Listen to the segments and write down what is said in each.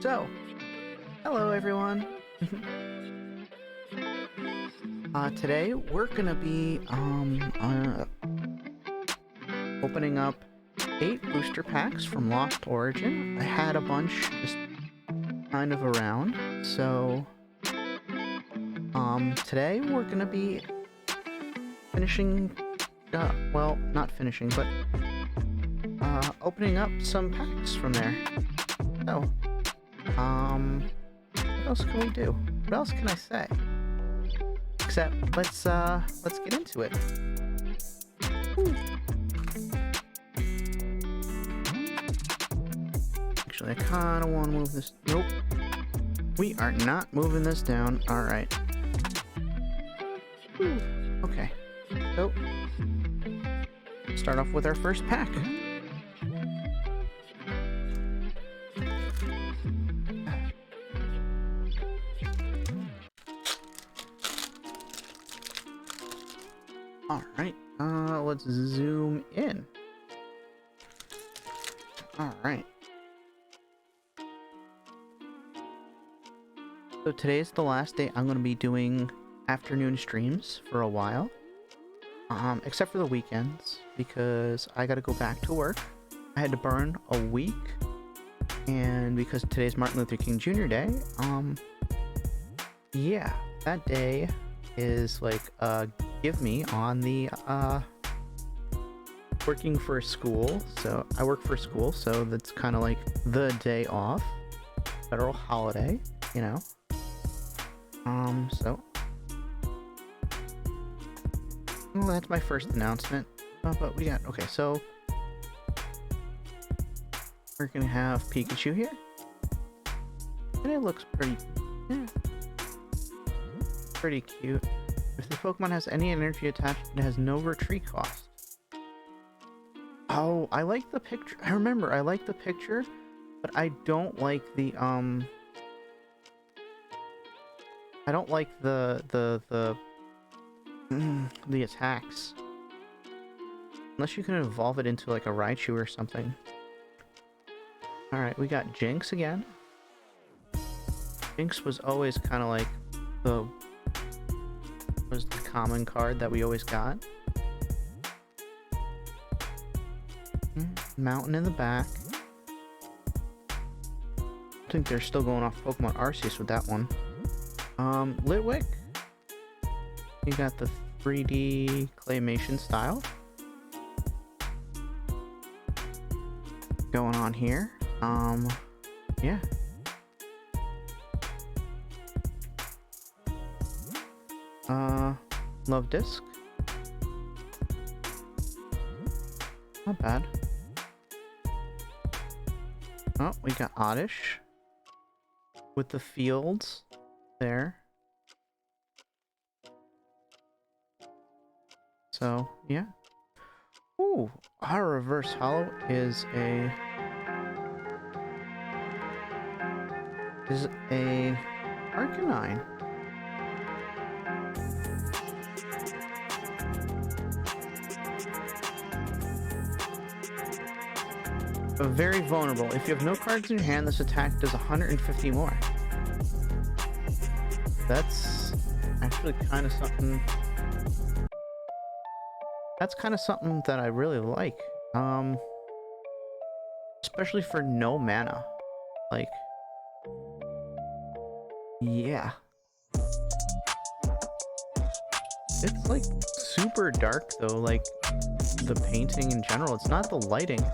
So, hello everyone. Today we're gonna be opening up 8 booster packs from Lost Origin. I had a bunch just kind of around, so today we're gonna be finishing, well, not finishing, but opening up some packs from there. So, what else can we do? What else can I say? Except, let's get into it. Woo. Actually, I kinda wanna move this. Nope. We are not moving this down. Alright. Okay. So, start off with our first pack. Alright, let's zoom in. Alright. So today's the last day I'm going to be doing afternoon streams for a while. Except for the weekends, because I gotta go back to work. I had to burn a week, and because today's Martin Luther King Jr. Day, yeah, that day is like give me on the working for school. So I work for school, so that's kind of like the day off, federal holiday, you know. So well, that's my first announcement. But we got, okay, so we're gonna have Pikachu here, and it looks pretty, yeah, pretty cute. If the Pokemon has any energy attached, it has no retreat cost. Oh, I like the picture. I remember, I like the picture, but I don't like the, I don't like the attacks. Unless you can evolve it into like a Raichu or something. Alright, we got Jinx again. Jinx was always kind of like the common card that we always got. Mountain in the back. I think they're still going off Pokemon Arceus with that one. Litwick. You got the 3D claymation style going on here. Yeah. Love Disc. Not bad. Oh, we got Oddish with the fields there. So, yeah. Ooh, our reverse holo is a Arcanine. But very vulnerable. If you have no cards in your hand, this attack does 150 more. That's actually kind of something. That's kind of something that I really like. Especially for no mana. Like, yeah. It's like super dark though, like the painting in general. It's not the lighting.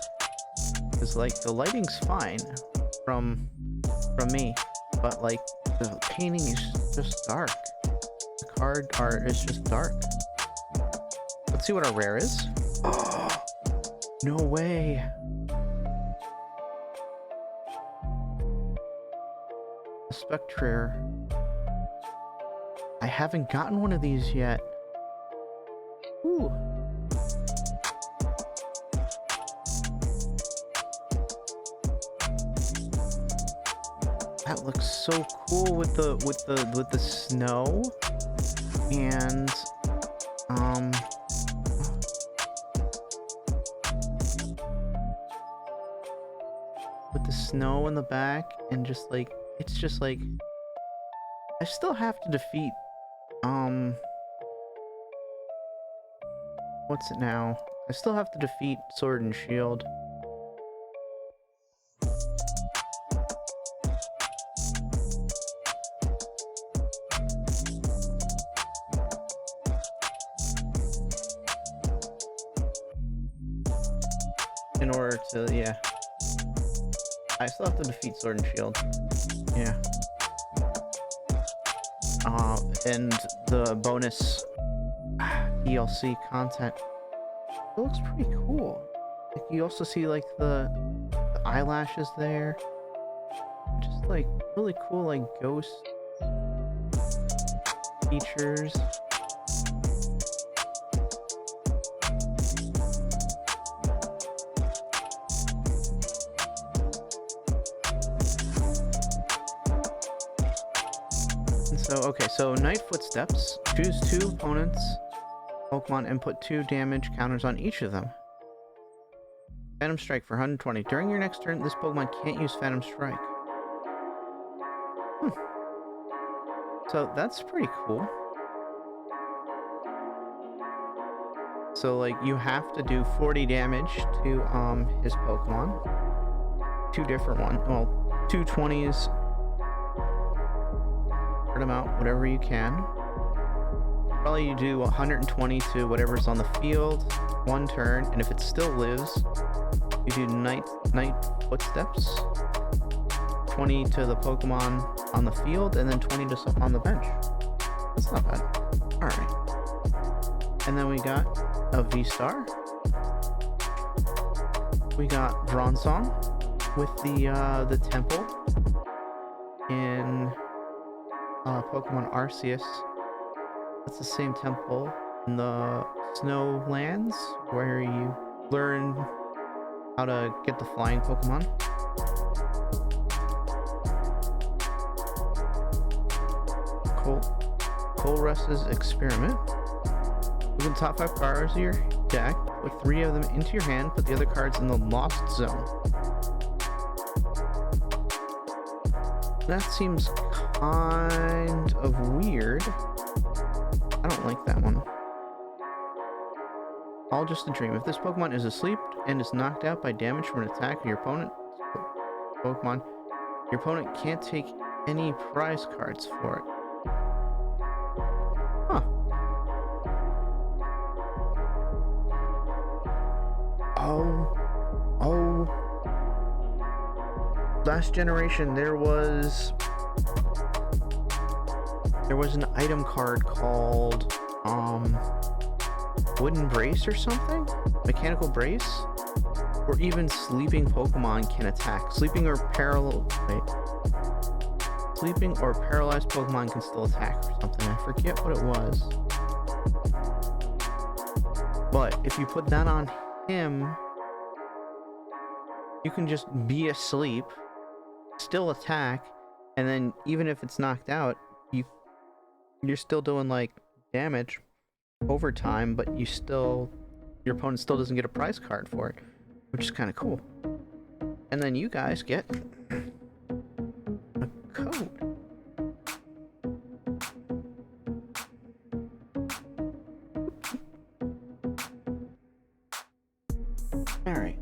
It's like the lighting's fine from me, but like the painting is just dark. The card art is just dark. Let's see what our rare is. Oh, no way. A Spectre. I haven't gotten one of these yet. Ooh. That looks so cool with the snow and snow in the back, and just like, it's just like, I still have to defeat, what's it now? I still have to defeat Sword and Shield. In order to, yeah. I still have to defeat Sword and Shield. Yeah. And the bonus DLC content. It looks pretty cool. Like, you also see like the eyelashes there. Just like really cool like ghost features. Okay, so Night Footsteps. Choose 2 opponents' Pokemon and put 2 damage counters on each of them. Phantom Strike for 120. During your next turn, this Pokemon can't use Phantom Strike. So that's pretty cool. So like you have to do 40 damage to his Pokemon. 2 different ones. Well, 2 20s. Them out whatever you can. Probably you do 120 to whatever's on the field, 1 turn, and if it still lives, you do Night Footsteps, 20 to the Pokemon on the field, and then 20 to something on the bench. That's not bad. Alright. And then we got a V-Star. We got Bronzong with the temple in Pokemon Arceus. That's the same temple in the Snowlands where you learn how to get the flying Pokemon. Colress's Experiment. Look at the top 5 cards of your deck, put 3 of them into your hand, put the other cards in the Lost Zone. That seems kind of weird. I don't like that one. All just a dream. If this Pokemon is asleep and is knocked out by damage from an attack of your opponent's Pokemon, your opponent can't take any prize cards for it. Huh. Oh. Last generation, there was an item card called Wooden Brace or something? Mechanical Brace? Or even sleeping Pokemon can attack. Sleeping or paralyzed Pokemon can still attack or something. I forget what it was. But if you put that on him, you can just be asleep, still attack, and then even if it's knocked out, you're still doing like damage over time, but your opponent still doesn't get a prize card for it, which is kind of cool. And then you guys get a code. All right.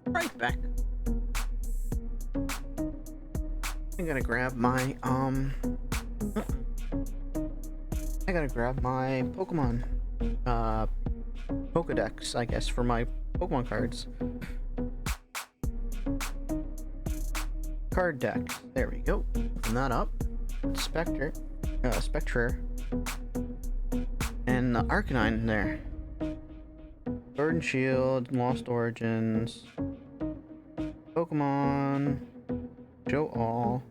Right back. I gotta grab my Pokemon Pokedex, I guess, for my Pokemon cards. Card deck. There we go. Open that up. Spectre, and the Arcanine there. Sword and Shield, Lost Origins, Pokemon, Show All.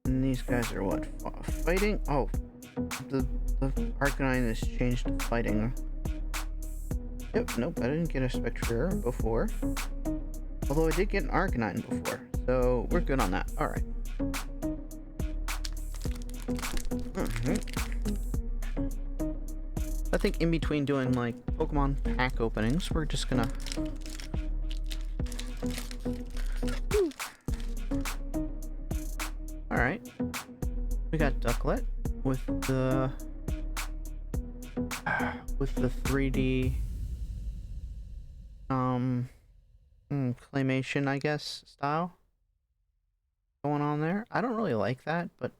And these guys are what? Fighting? Oh, the Arcanine is changed to fighting. Yep, nope, I didn't get a Spectre before. Although I did get an Arcanine before, so we're good on that. Alright. I think in between doing like Pokemon pack openings, we're just gonna Alright. We got Ducklet with the 3D claymation, I guess, style going on there. I don't really like that, but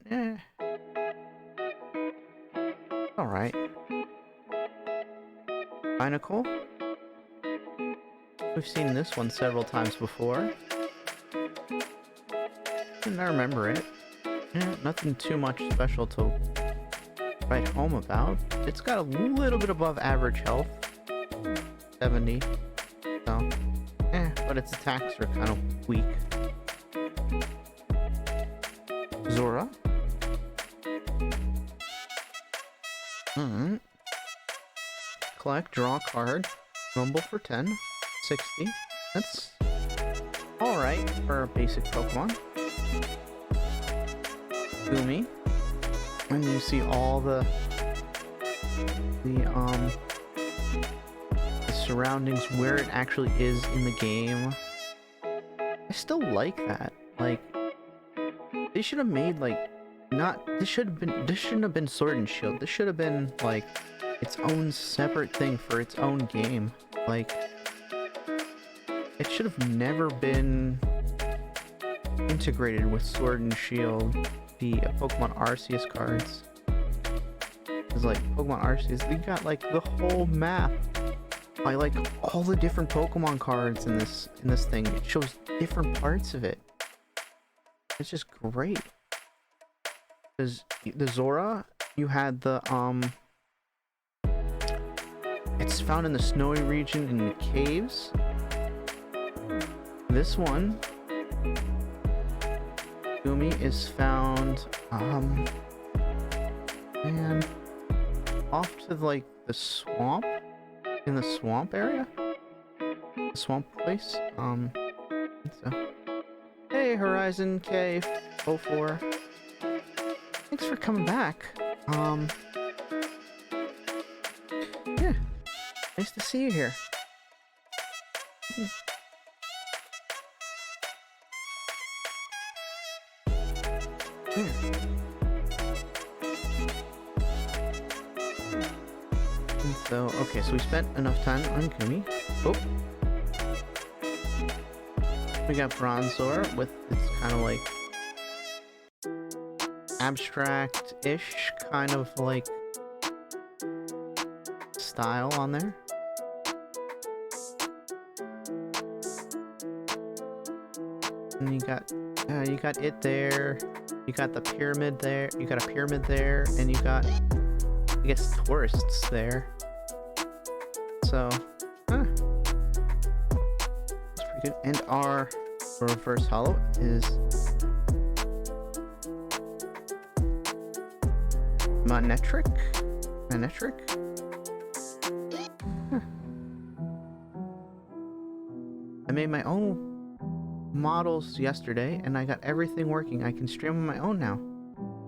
alright. Kinda cool. We've seen this one several times before. And I remember it. Yeah, nothing too much special to write home about. It's got a little bit above average health. 70. So, but its attacks are kind of weak. Zora. Collect, draw a card. Rumble for 10. 60. That's alright for a basic Pokemon. Gumi. And you see all the surroundings where it actually is in the game. I still like that. Like, they should have made like this shouldn't have been Sword and Shield. This should have been like its own separate thing for its own game. Like, it should have never been integrated with Sword and Shield, the Pokemon Arceus cards. It's like Pokemon Arceus, they got like the whole map. I like all the different Pokemon cards in this thing. It shows different parts of it. It's just great. Because the Zora, you had the it's found in the snowy region in the caves. This one, Gumi, is found and off to like the swamp, in the swamp area, the swamp place. So, hey, Horizon K04, thanks for coming back. Yeah, nice to see you here. And so, okay, so we spent enough time on Gumi. Oh, we got Bronzor with its kind of like abstract-ish kind of like style on there. And you got it there. You got the pyramid there. You got a pyramid there, and you got, I guess, tourists there. So, that's pretty good. And our reverse holo is Manectric. I made my own models yesterday, and I got everything working. I can stream on my own now.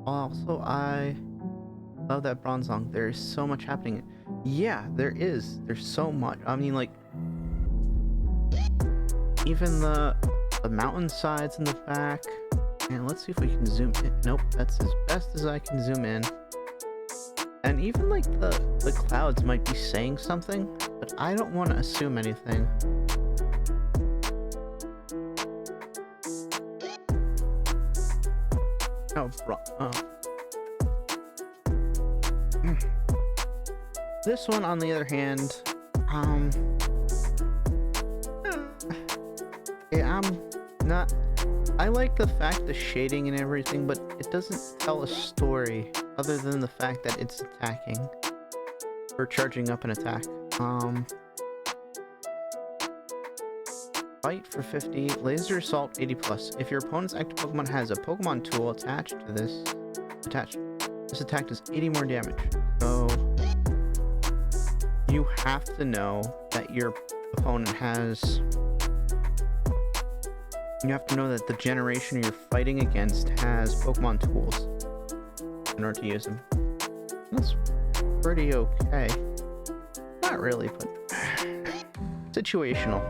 Also, I love that Bronzong. There's so much happening. Yeah, there is. There's so much. I mean, like, even the mountainsides in the back. And let's see if we can zoom in. Nope, that's as best as I can zoom in. And even like the clouds might be saying something, but I don't want to assume anything. This one, on the other hand, yeah, I like the fact, the shading and everything, but it doesn't tell a story other than the fact that it's attacking or charging up an attack. Fight for 50, laser assault 80 plus. If your opponent's active Pokemon has a Pokemon tool attached to this attack does 80 more damage. So you have to know that your opponent has. You have to know that the generation you're fighting against has Pokemon tools in order to use them. That's pretty okay. Not really, but situational.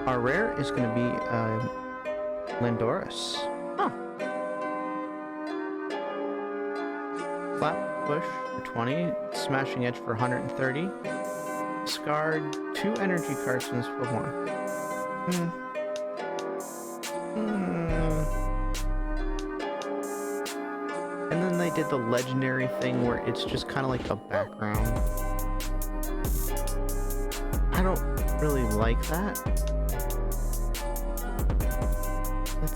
Our rare is going to be Landorus. Huh. Flat Push for 20, Smashing Edge for 130. Discard 2 energy cards from this Pokemon. And then they did the legendary thing where it's just kind of like a background. I don't really like that.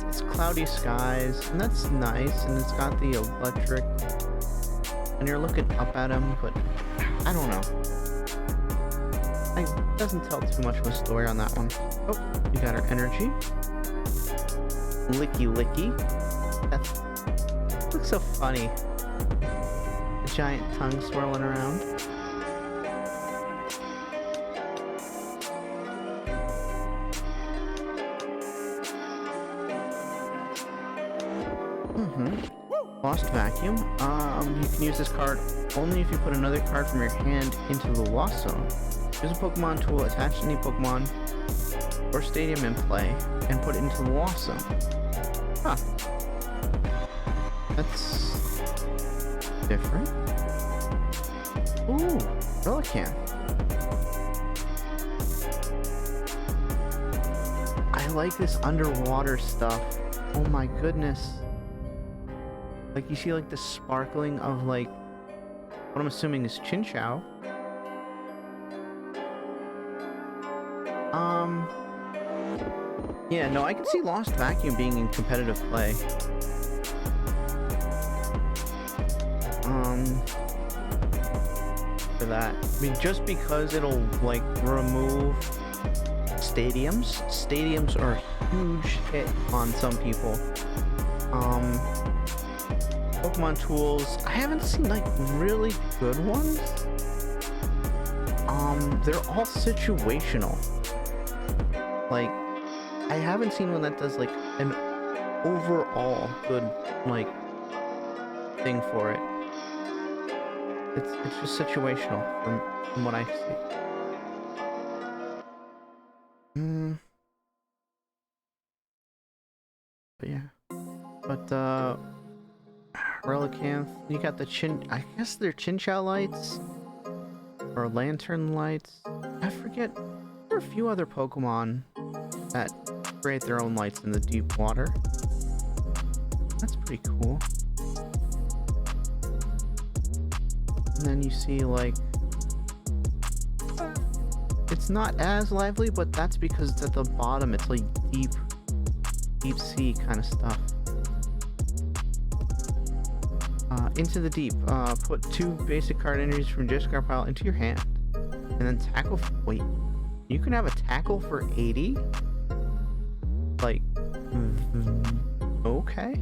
It's cloudy skies, and that's nice, and it's got the electric, and you're looking up at him, but I don't know. It doesn't tell too much of a story on that one. Oh, you got our energy. Licky Licky. That looks so funny. The giant tongue swirling around. Lost Vacuum. You can use this card only if you put another card from your hand into the Lost Zone. Use a Pokemon tool attached to any Pokemon or stadium in play and put it into the Lost Zone. Huh. That's different. Ooh, Relicanth. I like this underwater stuff. Oh my goodness. Like, you see, like, the sparkling of, like, what I'm assuming is Chinchou. Yeah, no, I can see Lost Vacuum being in competitive play. For that. I mean, just because it'll, like, remove stadiums. Stadiums are a huge hit on some people. Pokemon tools, I haven't seen like really good ones. They're all situational. Like, I haven't seen one that does like an overall good like thing for it. It's just situational from what I see. But yeah. But Relicanth, you got the I guess they're Chinchou lights or lantern lights. I forget. There are a few other Pokemon that create their own lights in the deep water. That's pretty cool. And then you see like, it's not as lively, but that's because it's at the bottom. It's like deep sea kind of stuff. Into the deep. Put 2 basic card energies from discard pile into your hand, and then tackle. Wait, you can have a tackle for 80? Like, okay.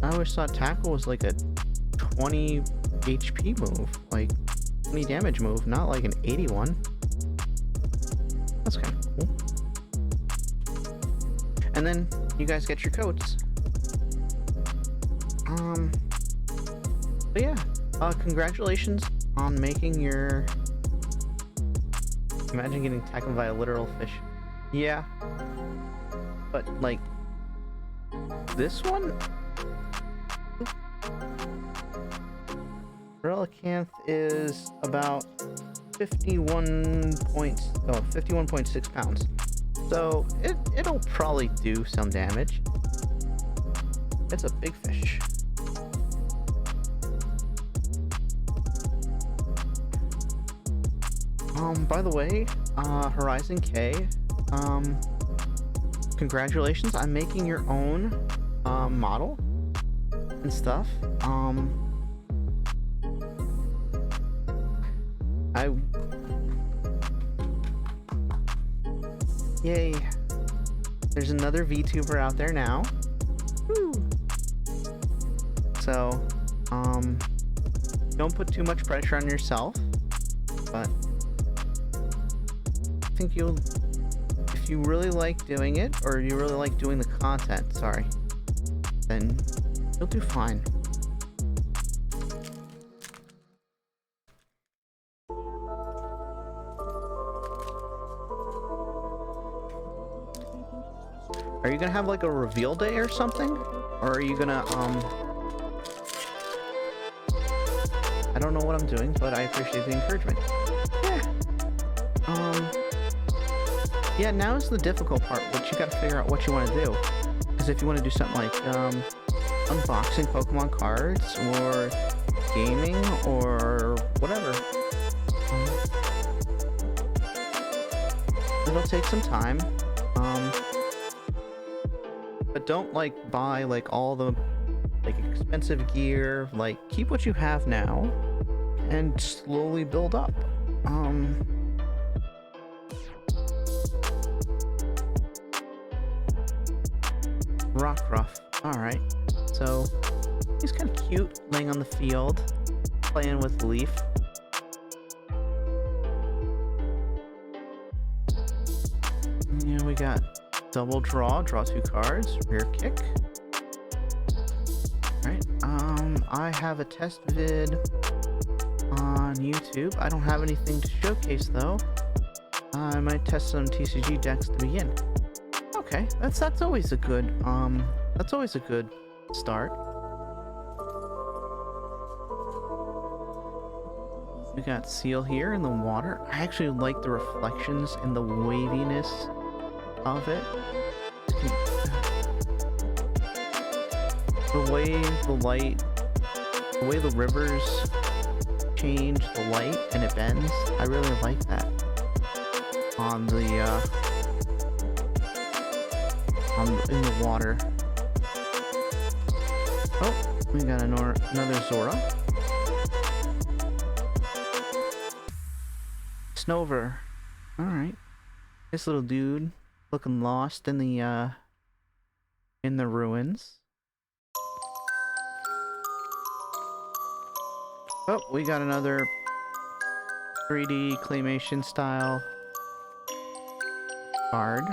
I always thought tackle was like a 20 HP move, like 20 damage move, not like an 81. That's kind of cool. And then you guys get your coats. But yeah, congratulations on making your... Imagine getting tackled by a literal fish. Yeah. But, like, this one? Relicanth is about 51.6 pounds. So, it'll probably do some damage. It's a big fish. By the way, Horizon K, congratulations on making your own, model and stuff. Yay. There's another VTuber out there now. Woo. So, don't put too much pressure on yourself. but I think you'll, if you really like doing it, or you really like doing the content, sorry, then you'll do fine. Are you gonna have like a reveal day or something? Or are you gonna, I don't know what I'm doing, but I appreciate the encouragement. Yeah. Yeah, now is the difficult part, but you gotta figure out what you want to do. Because if you want to do something like, unboxing Pokemon cards, or gaming, or whatever, it'll take some time. But don't, like, buy, like, all the, like, expensive gear. Like, keep what you have now, and slowly build up. Rockruff. Alright. So, he's kind of cute, laying on the field, playing with Leaf. Yeah, we got double draw 2 cards, rear kick. Alright, I have a test vid on YouTube. I don't have anything to showcase though. I might test some TCG decks to begin. Okay, that's always a good start. We got Seal here in the water. I actually like the reflections and the waviness of it. The way the rivers change the light and it bends, I really like that. In the water. Oh, we got another Zora. Snover. Alright. This little dude looking lost in the ruins. Oh, we got another 3D claymation style card.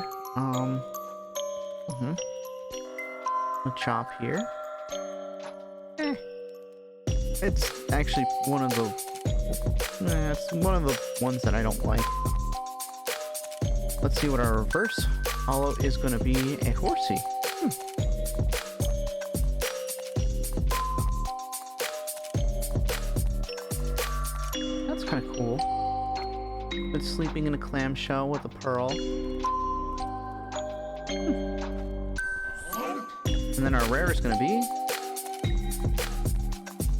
A chop here. It's actually one of the it's one of the ones that I don't like. Let's see what our reverse holo is going to be. A horsey. That's kind of cool. It's sleeping in a clamshell with a pearl. And then our rare is going to be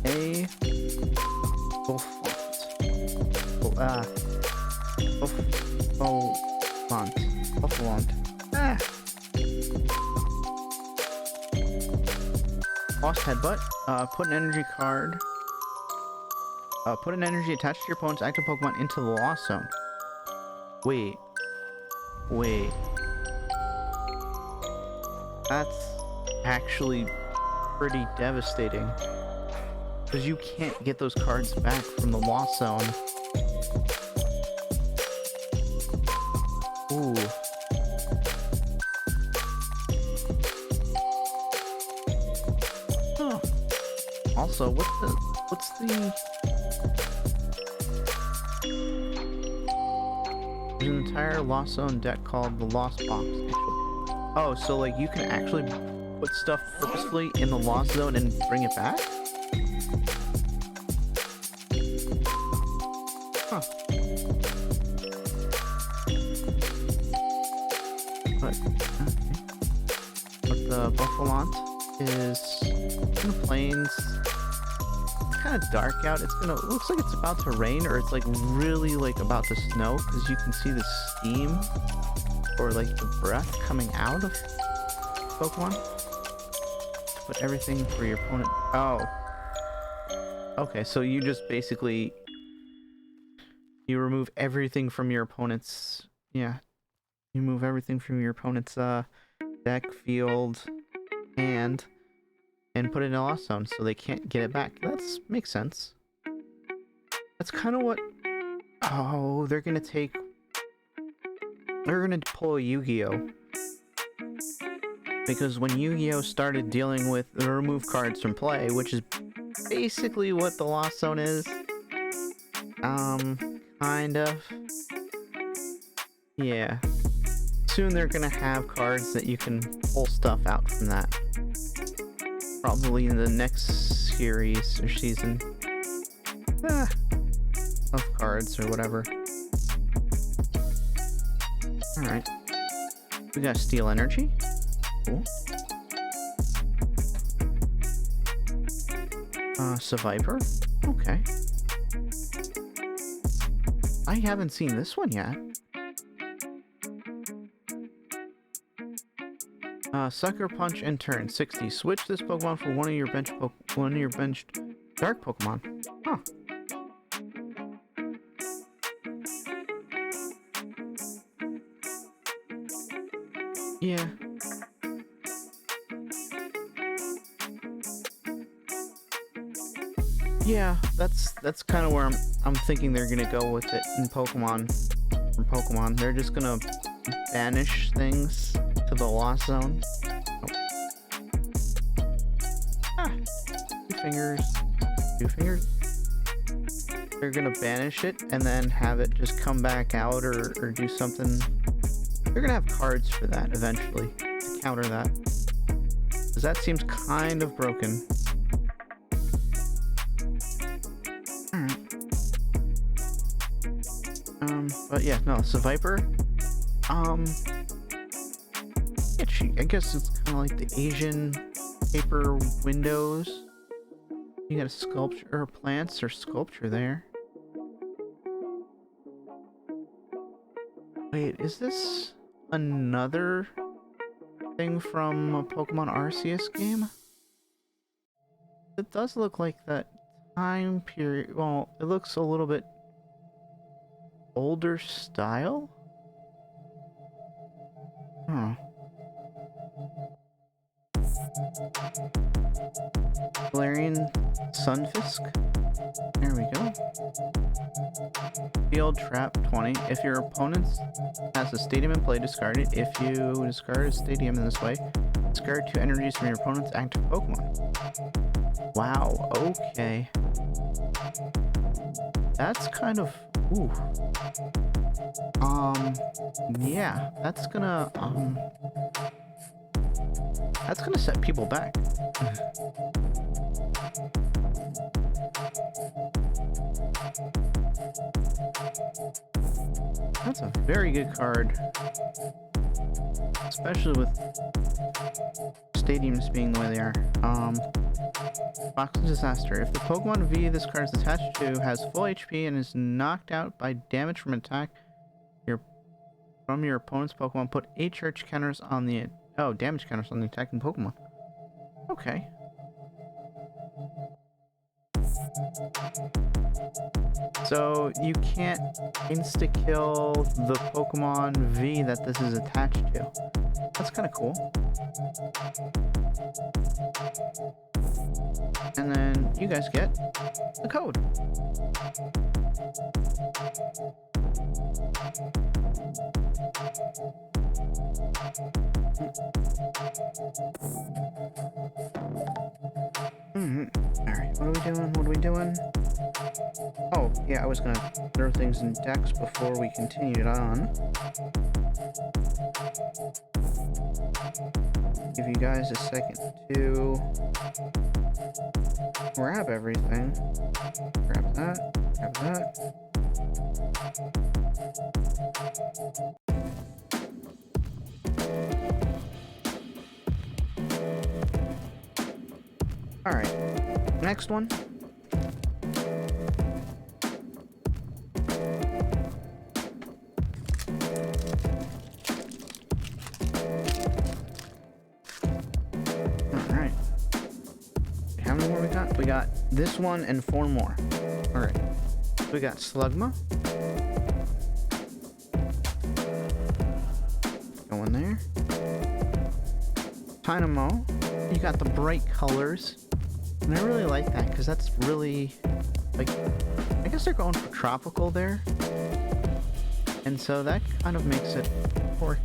a Buffalont. Lost Headbutt. Put an energy card. Put an energy attached to your opponent's active Pokemon into the Lost Zone. Wait. That's actually pretty devastating. Because you can't get those cards back from the Lost Zone. Ooh. Huh. Also, what's the... There's an entire Lost Zone deck called the Lost Box, actually. Oh, so like you can actually put stuff purposefully in the Lost Zone and bring it back? Huh. But the Buffalont is in the plains. It's kind of dark out. It looks like it's about to rain, or it's like really like about to snow, because you can see the steam or like the breath coming out of Pokemon. Put everything for your opponent. Oh. Okay, so you just basically you remove everything from your opponent's you move everything from your opponent's deck, field, hand, and put it in a Lost Zone so they can't get it back. That makes sense. That's kind of what Oh, they're gonna take... They're gonna pull a Yu-Gi-Oh! Because when Yu-Gi-Oh! Started dealing with the remove cards from play, which is basically what the Lost Zone is. Kind of. Yeah. Soon they're gonna have cards that you can pull stuff out from that. Probably in the next series or season. Of cards or whatever. Alright. We got Steel Energy. Cool. Survivor. Okay. I haven't seen this one yet. Sucker Punch and turn 60. Switch this Pokemon for one of your benched dark Pokemon. Huh. Yeah. Yeah, that's kind of where I'm thinking they're gonna go with it in Pokemon. From Pokemon, they're just gonna banish things to the Lost Zone. Oh. Two fingers. They're gonna banish it and then have it just come back out or do something. They're gonna have cards for that eventually to counter that, because that seems kind of broken. But yeah, no, Survivor. I guess it's kind of like the Asian paper windows. You got a sculpture, or plants, or sculpture there. Wait, is this another thing from a Pokemon Arceus game? It does look like that time period. Well, it looks a little bit older style? Huh. Valerian Sunfisk. There we go. Field Trap 20. If your opponent has a stadium in play, discard it. If you discard a stadium in this way, discard 2 energies from your opponent's active Pokemon. Wow, okay. That's kind of... Ooh. Yeah, that's gonna set people back. That's a very good card. Especially with stadiums being the way they are. Box of Disaster. If the Pokemon V this card is attached to has full HP and is knocked out by damage from attack from your opponent's Pokemon, put 8 charge counters on the damage counters on the attacking Pokemon. Okay. So you can't insta-kill the Pokemon V that this is attached to. That's kind of cool. And then you guys get the code. Alright, what are we doing? Oh, yeah, I was gonna throw things in decks before we continued on. Give you guys a second to grab everything. Grab that, grab that. Alright, next one. Alright. How many more we got? We got this one and 4 more. Alright. We got Slugma. Going there. Dynamo. You got the bright colors. And I really like that because that's really, like, I guess they're going for tropical there. And so that kind of makes it work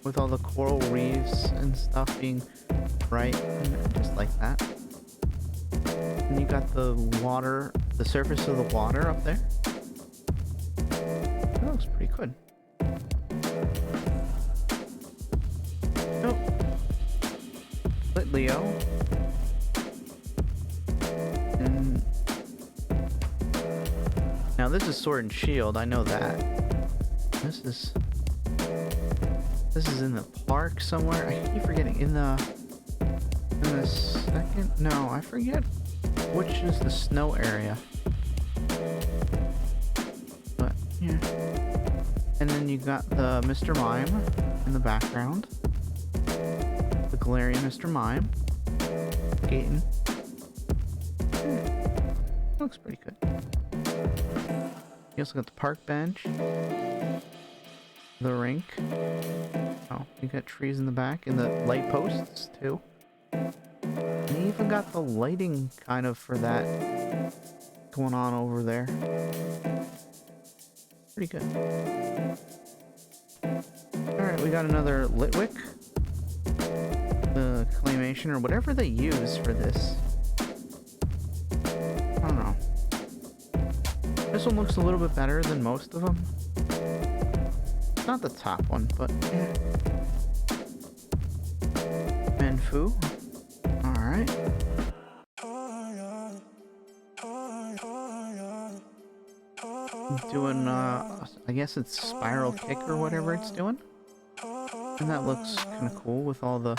with all the coral reefs and stuff being bright and just like that. And you got the water, the surface of the water up there. That looks pretty good. Nope. Lit Leo. And now this is Sword and Shield, I know that. This is in the park somewhere. I keep forgetting. In the second? No, I forget which is the snow area. But yeah. And then you got the Mr. Mime in the background. The Galarian Mr. Mime. Gaten. Looks pretty good. You also got the park bench. The rink. Oh, you got trees in the back and the light posts too. And you even got the lighting kind of for that going on over there. Pretty good. Alright, we got another Litwick. The claymation or whatever they use for this. I don't know. This one looks a little bit better than most of them. Not the top one, but yeah. Menfu. Alright. Doing, I guess it's Spiral Kick or whatever it's doing. And that looks kind of cool with all the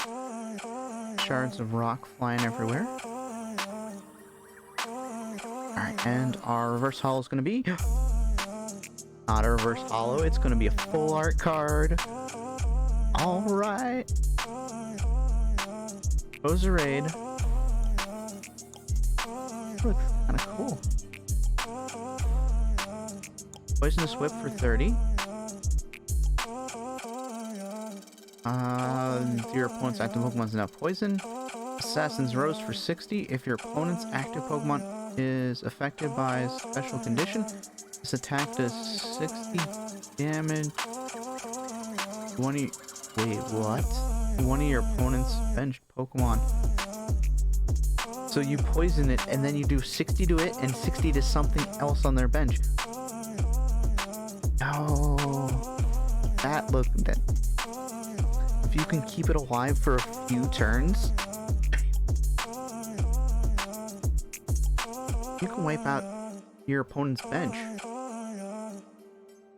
shards of rock flying everywhere. Alright, and our reverse holo is going to be... Not a reverse holo, it's going to be a full art card. Alright. Roserade. Looks kind of cool. Poisonous Whip for 30. Your opponent's active Pokemon is now poison. Assassin's Rose for 60. If your opponent's active Pokemon is affected by a special condition, this attack does 60 damage. Wait, what? One of your opponent's benched Pokemon. So you poison it, and then you do 60 to it and 60 to something else on their bench. Oh, that. If you can keep it alive for a few turns, you can wipe out your opponent's bench.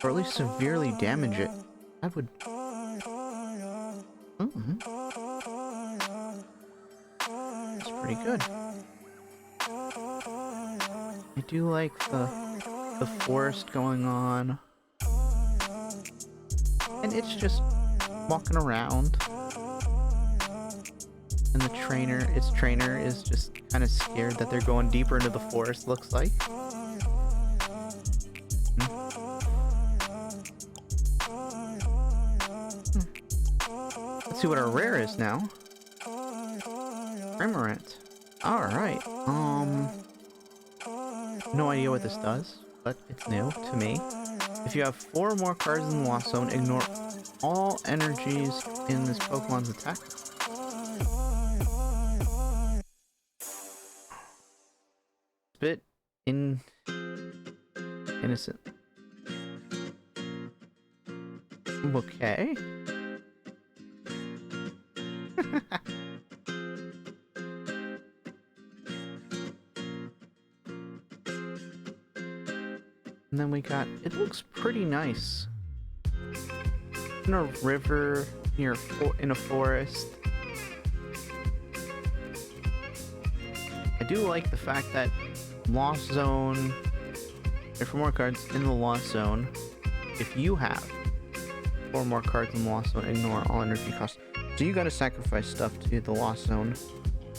Or at least severely damage it. That would... That's pretty good. I do like the forest going on. And it's just walking around. And the its trainer is just kind of scared that they're going deeper into the forest, looks like. Let's see what our rare is now. Crimorant. Alright. No idea what this does, but it's new to me. If you have 4 or more cards in the Lost Zone, ignore all energies in this Pokemon's attack. Bit innocent. Okay. And then we got, it looks pretty nice. In a river, in a forest. I do like the fact that Lost Zone, there are 4 more cards in the Lost Zone. If you have 4 more cards in the Lost Zone, ignore all energy costs. So you gotta sacrifice stuff to the Lost Zone,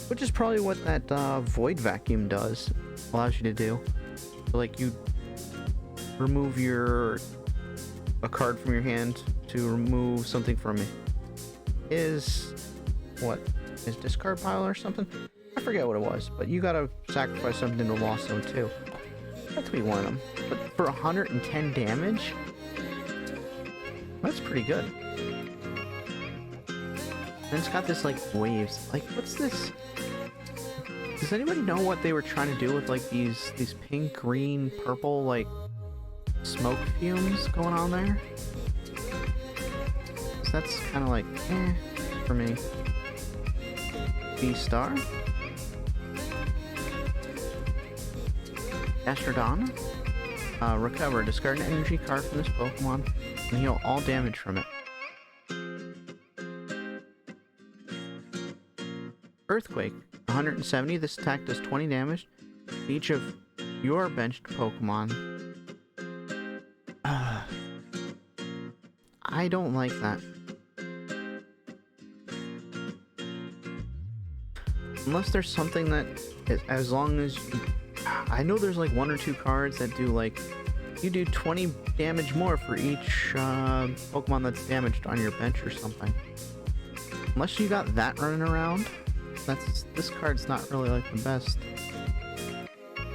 which is probably what that Void Vacuum does, allows you to do. So like you remove a card from your hand to remove something from it. Is discard pile or something? I forget what it was, but you gotta sacrifice something to Lost Zone too. That could be one of them. But for 110 damage, that's pretty good. And it's got this like waves. Like, what's this? Does anybody know what they were trying to do with like these pink, green, purple like smoke fumes going on there? So that's kind of like for me. B-star. Gastrodon. Recover. Discard an energy card from this Pokemon and heal all damage from it. Earthquake. 170. This attack does 20 damage to each of your benched Pokemon. I don't like that. Unless there's something that, as long as you, I know there's like 1 or 2 cards that do like, you do 20 damage more for each Pokemon that's damaged on your bench or something. Unless you got that running around, this card's not really like the best.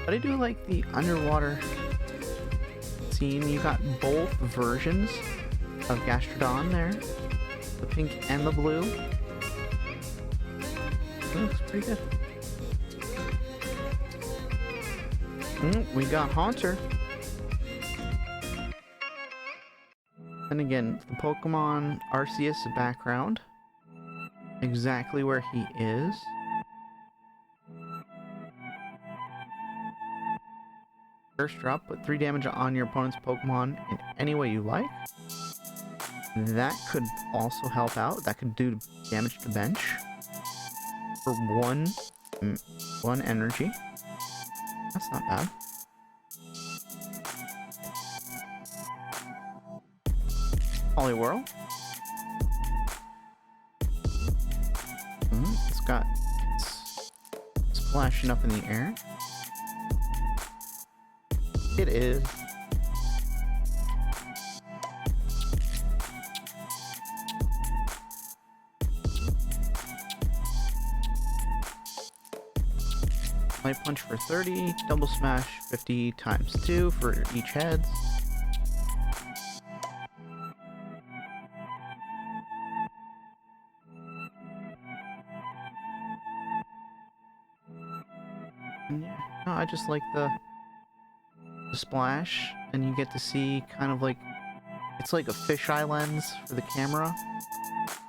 But I do like the underwater scene. You got both versions of Gastrodon there, the pink and the blue. It looks pretty good. We got Haunter. And again, the Pokemon Arceus background. Exactly where he is. First drop, put 3 damage on your opponent's Pokemon in any way you like. That could also help out. That could do damage to bench for one energy. That's not bad. Poliwhirl. It's got splashing up in the air. It is. Light Punch for 30, Double Smash 50 times 2 for each heads. And yeah, no, I just like the splash, and you get to see kind of like, it's like a fisheye lens for the camera,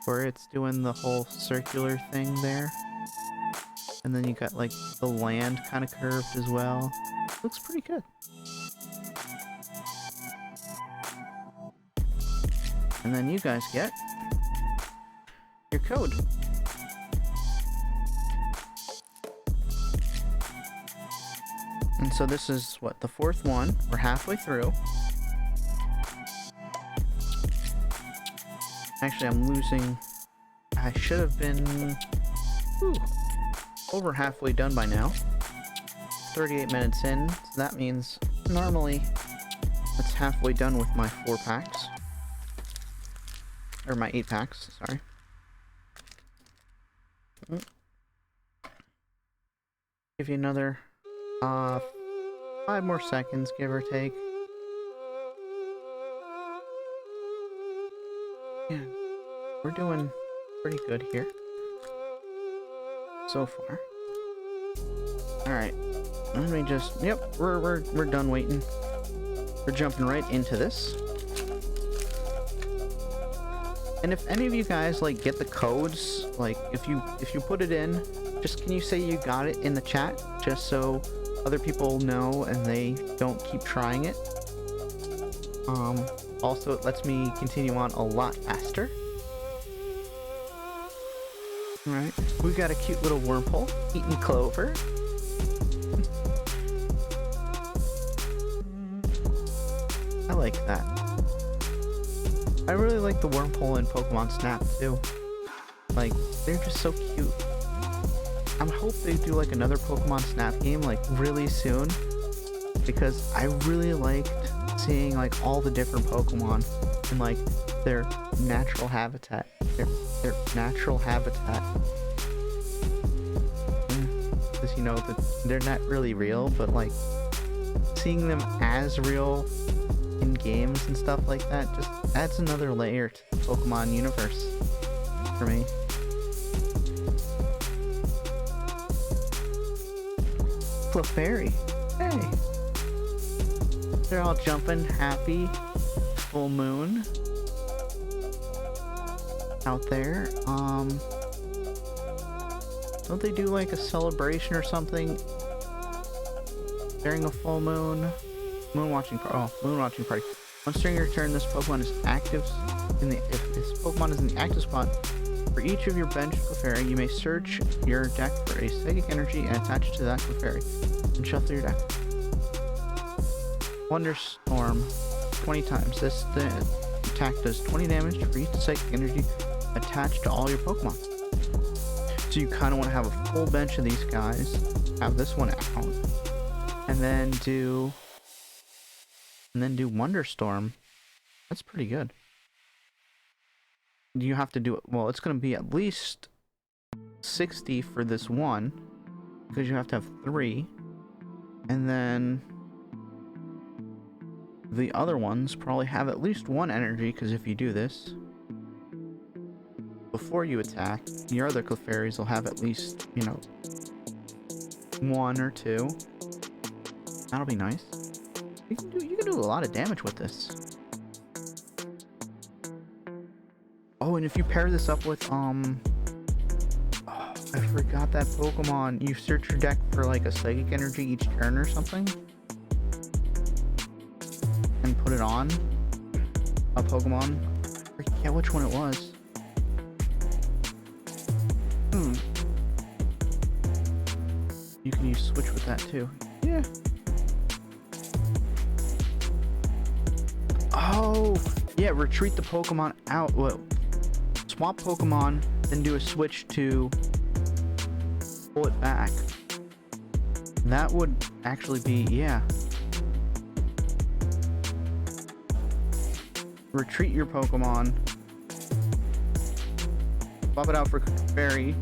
where it's doing the whole circular thing there. And then you got like the land kind of curved as well. Looks pretty good. And then you guys get your code. And so this is what, the 4th one. We're halfway through. Actually, I'm losing. I should have been over halfway done by now. 38 minutes in, so that means normally it's halfway done with my 4 packs. Or my 8 packs, sorry. Give you another 5 more seconds, give or take. Yeah, we're doing pretty good here so far. Alright, let me just, yep, we're done waiting. We're jumping right into this. And if any of you guys like get the codes, like if you put it in, just can you say you got it in the chat, just so other people know and they don't keep trying it. Also it lets me continue on a lot faster. Alright, we got a cute little wormhole eating clover. I like that. I really like the wormhole in Pokemon Snap too. Like, they're just so cute. I hope they do like another Pokemon Snap game like really soon, because I really liked seeing like all the different Pokemon in like their natural habitat. Their natural habitat. Because you know that they're not really real, but like seeing them as real in games and stuff like that just adds another layer to the Pokemon universe for me. Clefairy. Hey. They're all jumping, happy. Full moon. Out there. Don't they do like a celebration or something during a full moon? Moon watching party. Once during your turn, this Pokemon is active if this Pokemon is in the active spot, for each of your bench Clefairy, you may search your deck for a psychic energy and attach it to that Clefairy, and shuffle your deck. Wonderstorm, 20 times. This attack does 20 damage for each psychic energy attached to all your Pokemon. So you kind of want to have a full bench of these guys, have this one out, and then do Wonderstorm. That's pretty good. You have to do it. Well, it's going to be at least 60 for this one, because you have to have 3, and then the other ones probably have at least 1 energy, because if you do this before you attack, your other Clefairies will have at least, 1 or 2. That'll be nice. You can do a lot of damage with this. Oh, and if you pair this up with I forgot that Pokemon. You search your deck for like a psychic energy each turn or something, and put it on a Pokemon. I forget which one it was. You can use switch with that too. Yeah. Oh, yeah. Retreat the Pokemon out. Well, swap Pokemon, then do a switch to pull it back. That would actually be, yeah. Retreat your Pokemon, swap it out for Fairy,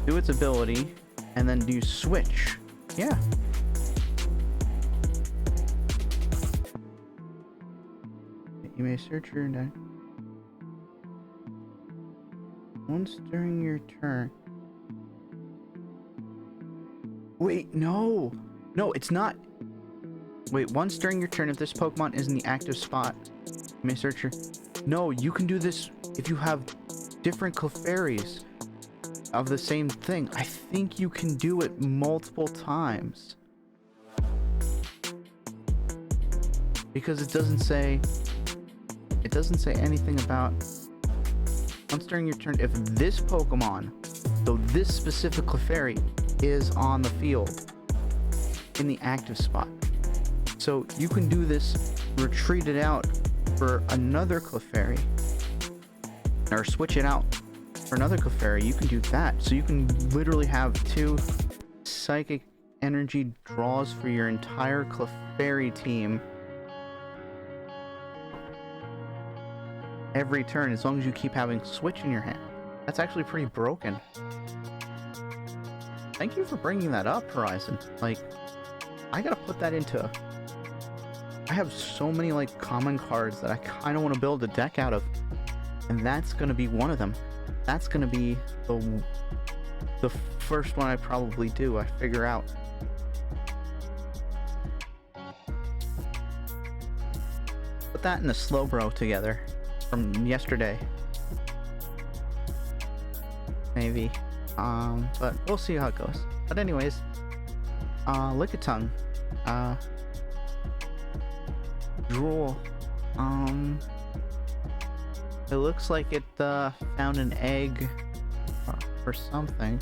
do its ability, and then do switch. Yeah. You may search your deck once during your turn. Wait, no, it's not. Wait, once during your turn, if this Pokemon is in the active spot, you may search your... No, you can do this if you have different Clefairies of the same thing. I think you can do it multiple times, because it doesn't say anything about once during your turn if this Pokemon, so this specific Clefairy, is on the field in the active spot. So you can do this, retreat it out for another Clefairy, or switch it out for another Clefairy. You can do that. So you can literally have 2 psychic energy draws for your entire Clefairy team every turn, as long as you keep having switch in your hand. That's actually pretty broken. Thank you for bringing that up, Horizon. Like, I gotta put that into... I have so many, like, common cards that I kind of want to build a deck out of, and that's gonna be one of them. That's gonna be the first one I probably do. I figure out. Put that and the Slowbro together from yesterday. Maybe. But we'll see how it goes. But anyways, Lickitung, Drool, it looks like it, found an egg, or something.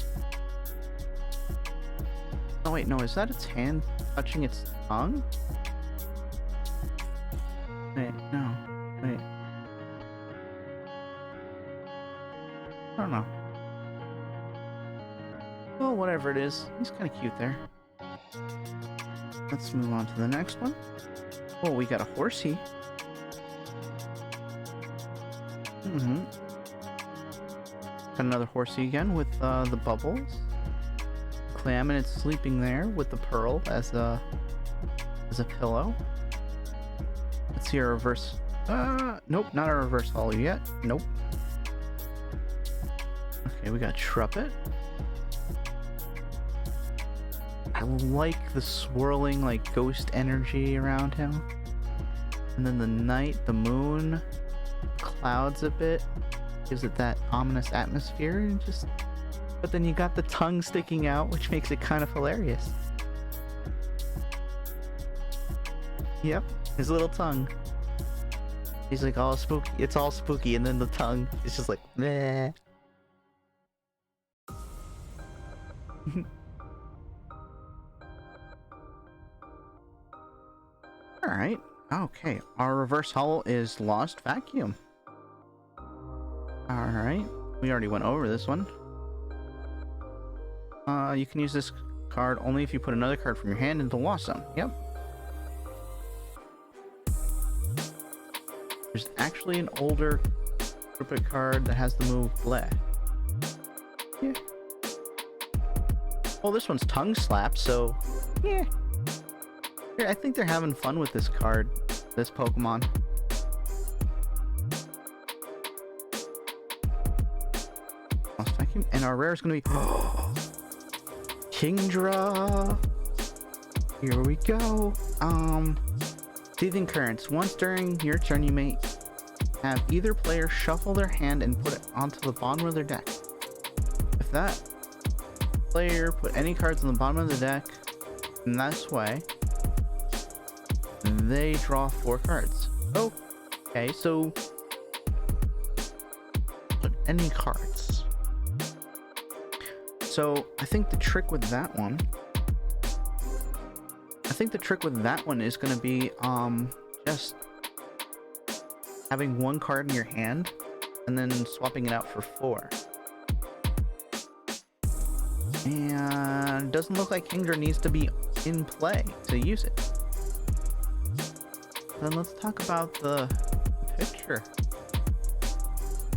Oh wait, no, is that its hand touching its tongue? Wait, no, wait. I don't know. Well, whatever it is, he's kind of cute there. Let's move on to the next one. Oh, we got a Horsey. Got another Horsey again with the bubbles. Clam, and it's sleeping there with the pearl as a as a pillow. Let's see our reverse. Nope, not a reverse holo yet. Nope. Okay, we got Trumpet. I like the swirling, like, ghost energy around him. And then the night, the moon, clouds a bit, gives it that ominous atmosphere. And just, but then you got the tongue sticking out, which makes it kind of hilarious. Yep, his little tongue. He's like all spooky. It's all spooky, and then the tongue is just like meh. All right. Okay. Our reverse holo is Lost Vacuum. All right. We already went over this one. You can use this card only if you put another card from your hand into Lost Zone. Yep. There's actually an older Trumpet card that has the move Bleh. Yeah. Well, this one's Tongue Slap, so yeah. I think they're having fun with this card, this Pokemon. Lost Vacuum, and our rare is going to be Kingdra. Here we go. Seething Currents. Once during your turn, you may have either player shuffle their hand and put it onto the bottom of their deck. If that player put any cards on the bottom of the deck in this way, they draw 4 cards. Okay, so put any cards. So I think the trick with that one is going to be just having 1 card in your hand and then swapping it out for 4. And it doesn't look like Kingdra needs to be in play to use it. Then let's talk about the picture.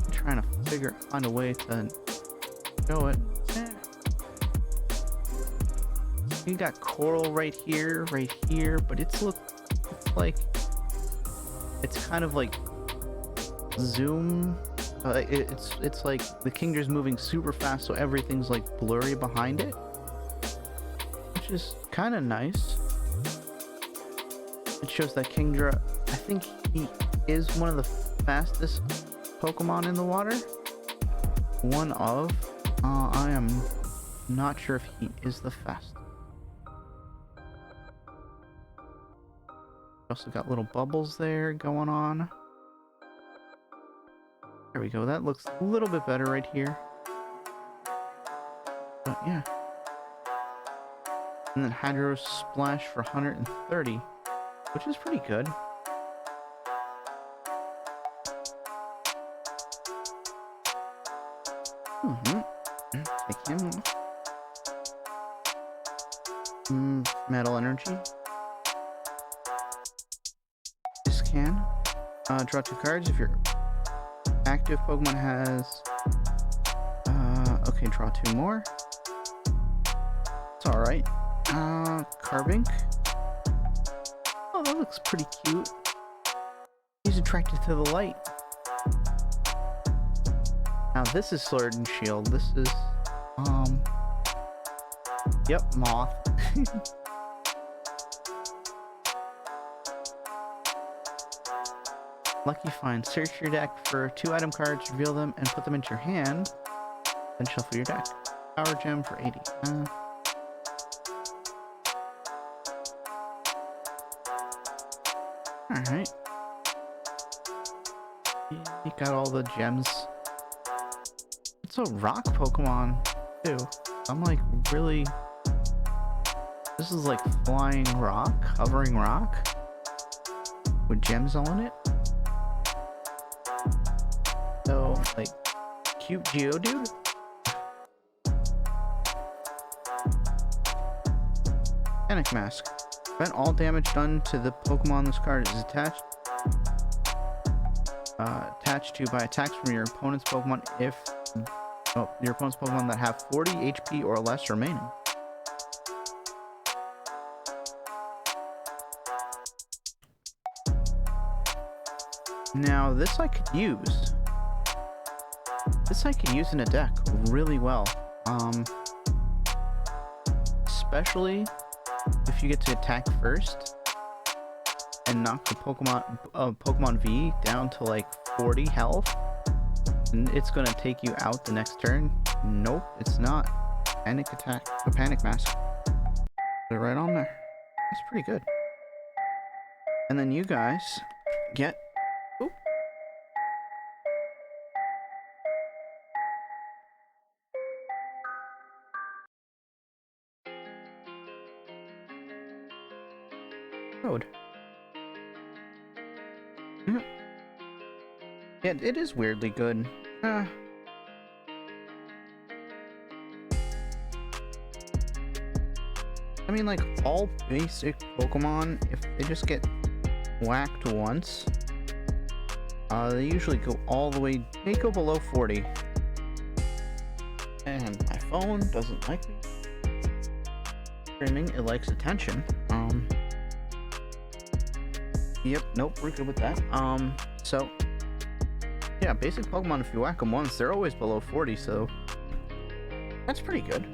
I'm trying to find a way to show it. You got coral right here, but it's like it's kind of like zoom. It's like the Kingdra's moving super fast, so everything's like blurry behind it, which is kind of nice. It shows that Kingdra, I think he is one of the fastest Pokemon in the water. One of. I am not sure if he is the fastest. Also got little bubbles there going on. There we go. That looks a little bit better right here. But yeah. And then Hydro Splash for 130, which is pretty good. Take him. Metal Energy. Can draw 2 cards if your active Pokemon has okay, draw 2 more. It's all right. Carbink. Oh, that looks pretty cute. He's attracted to the light. Now this is Sword and Shield. This is yep, Moth. Lucky Find. Search your deck for 2 item cards, reveal them, and put them into your hand. Then shuffle your deck. Power Gem for 80. Alright. You got all the gems. It's a rock Pokemon, too. I'm like, really... This is like flying rock, hovering rock, with gems on it. So, like, cute Geodude? Panic Mask. Prevent all damage done to the Pokemon this card is attached to by attacks from your opponent's Pokemon if your opponent's Pokemon that have 40 HP or less remaining. Now, this I could use. This I could use in a deck really well. Especially if you get to attack first and knock the Pokemon V down to like 40 health, and it's gonna take you out the next turn. Nope, it's not. Panic attack, a panic mask. Put it right on there. That's pretty good. And then you guys get. Oop. Code. Yeah, it is weirdly good. I mean, like, all basic Pokemon, if they just get whacked once, they usually go all the way, they go below 40. And my phone doesn't like me screaming, it likes attention. Yep, nope, we're good with that. So, yeah, basic Pokemon, if you whack them once, they're always below 40, so that's pretty good.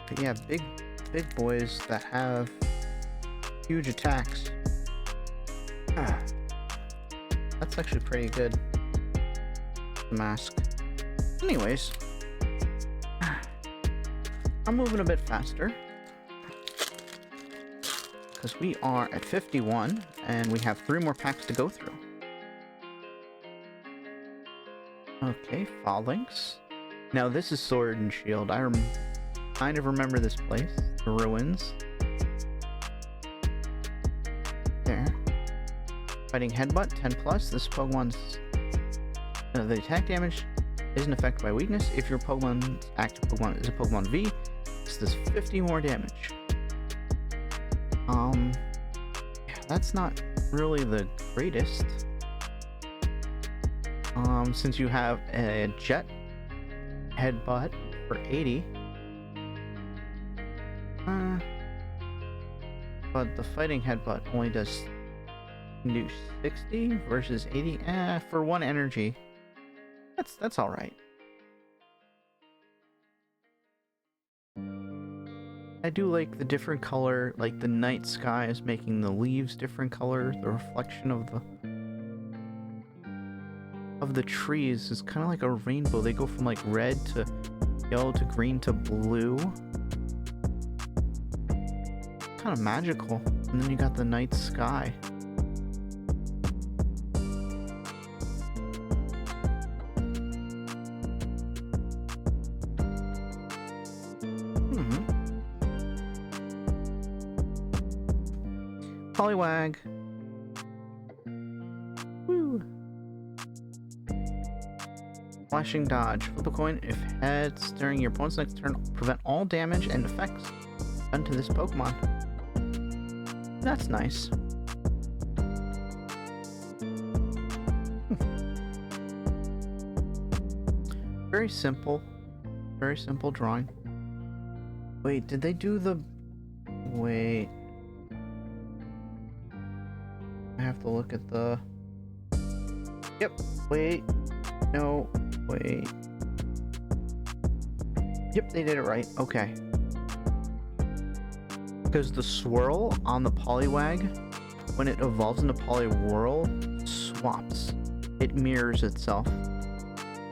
But yeah, big boys that have huge attacks. That's actually pretty good. The mask. Anyways, I'm moving a bit faster because we are at 51 and we have 3 more packs to go through. Okay, Phalanx. Now this is Sword and Shield. I kind of remember this place. The ruins. There. Fighting Headbutt, 10+. This Pokemon's the attack damage isn't affected by weakness. If your Pokemon's active Pokemon is a Pokemon V, this does 50 more damage. Yeah, that's not really the greatest. Since you have a Jet Headbutt for 80. But the Fighting Headbutt only does do 60 versus 80. For 1 energy. That's all right. I do like the different color, like the night sky is making the leaves different color. The reflection of the trees is kind of like a rainbow. They go from like red to yellow to green to blue. Kind of magical. And then you got the night sky. Poliwag. Woo. Flashing dodge. Flip a coin if heads during your opponent's next turn. Prevent all damage and effects done to this Pokemon. That's nice. Very simple. Very simple drawing. Wait, did they do the... Wait. I have to look at the... Yep. Wait. No. Wait. Yep, they did it right. Okay. Because the swirl on the Poliwag, when it evolves into Poliwhirl, swaps. It mirrors itself.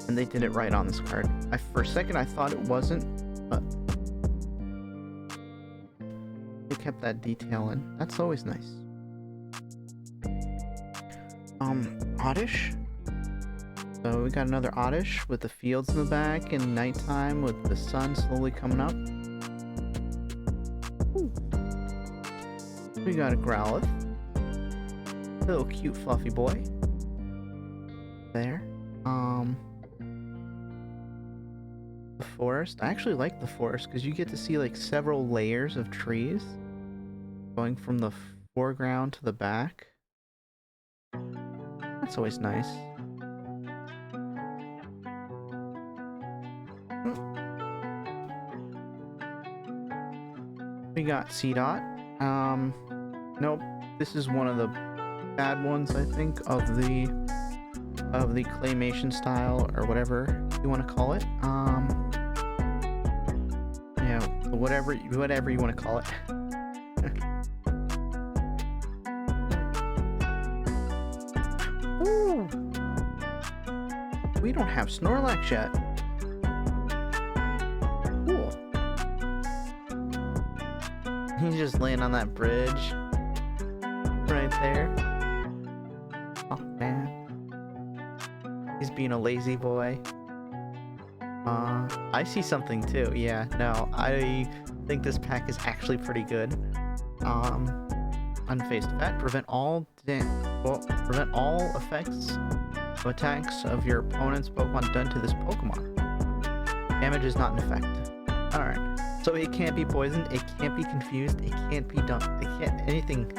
And they did it right on this card. For a second, I thought it wasn't, but they kept that detail in. That's always nice. Oddish. So we got another Oddish with the fields in the back and nighttime with the sun slowly coming up. Ooh. We got a Growlithe. Little cute fluffy boy. There. The forest. I actually like the forest because you get to see like several layers of trees going from the foreground to the back. That's always nice. We got Seedot. Nope. This is one of the bad ones, I think, of the claymation style, or whatever you want to call it. Yeah, whatever you want to call it. Ooh. We don't have Snorlax yet. Cool. He's just laying on that bridge right there. Oh man, he's being a lazy boy. I see something too. Yeah, no, I think this pack is actually pretty good. Unfazed Effect, prevent all effects of attacks of your opponent's Pokemon done to this Pokemon. Damage is not in effect. Alright. So it can't be poisoned, it can't be confused, it can't be done, it can't anything.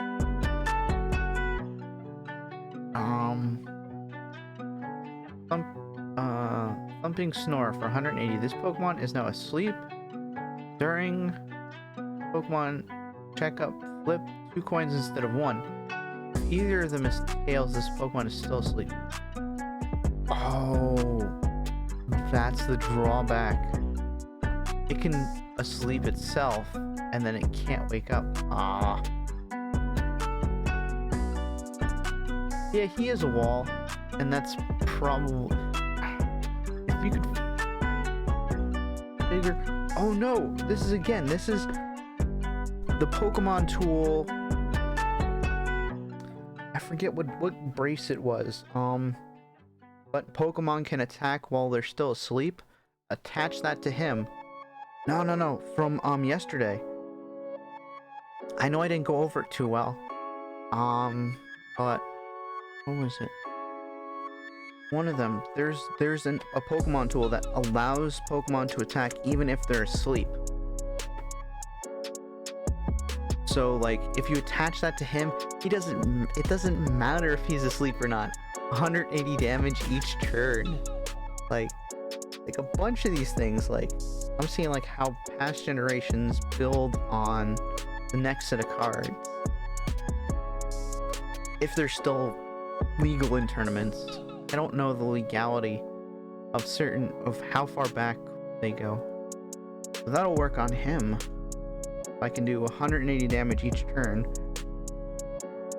Thumping Snore for 180. This Pokemon is now asleep. During Pokemon checkup, flip 2 coins instead of 1. If either of them is tails, this Pokemon is still asleep. Oh, that's the drawback. It can asleep itself, and then it can't wake up. Ah. Yeah, he is a wall, and that's probably... If you could figure... Oh no, this is the Pokemon tool. I forget what brace it was. But Pokemon can attack while they're still asleep. Attach that to him. No, from yesterday. I know I didn't go over it too well. But what was it? One of them. There's a Pokemon tool that allows Pokemon to attack even if they're asleep. So like if you attach that to him, it doesn't matter if he's asleep or not. 180 damage each turn. Like a bunch of these things, like I'm seeing like how past generations build on the next set of cards. If they're still legal in tournaments. I don't know the legality of how far back they go. So that'll work on him. If I can do 180 damage each turn.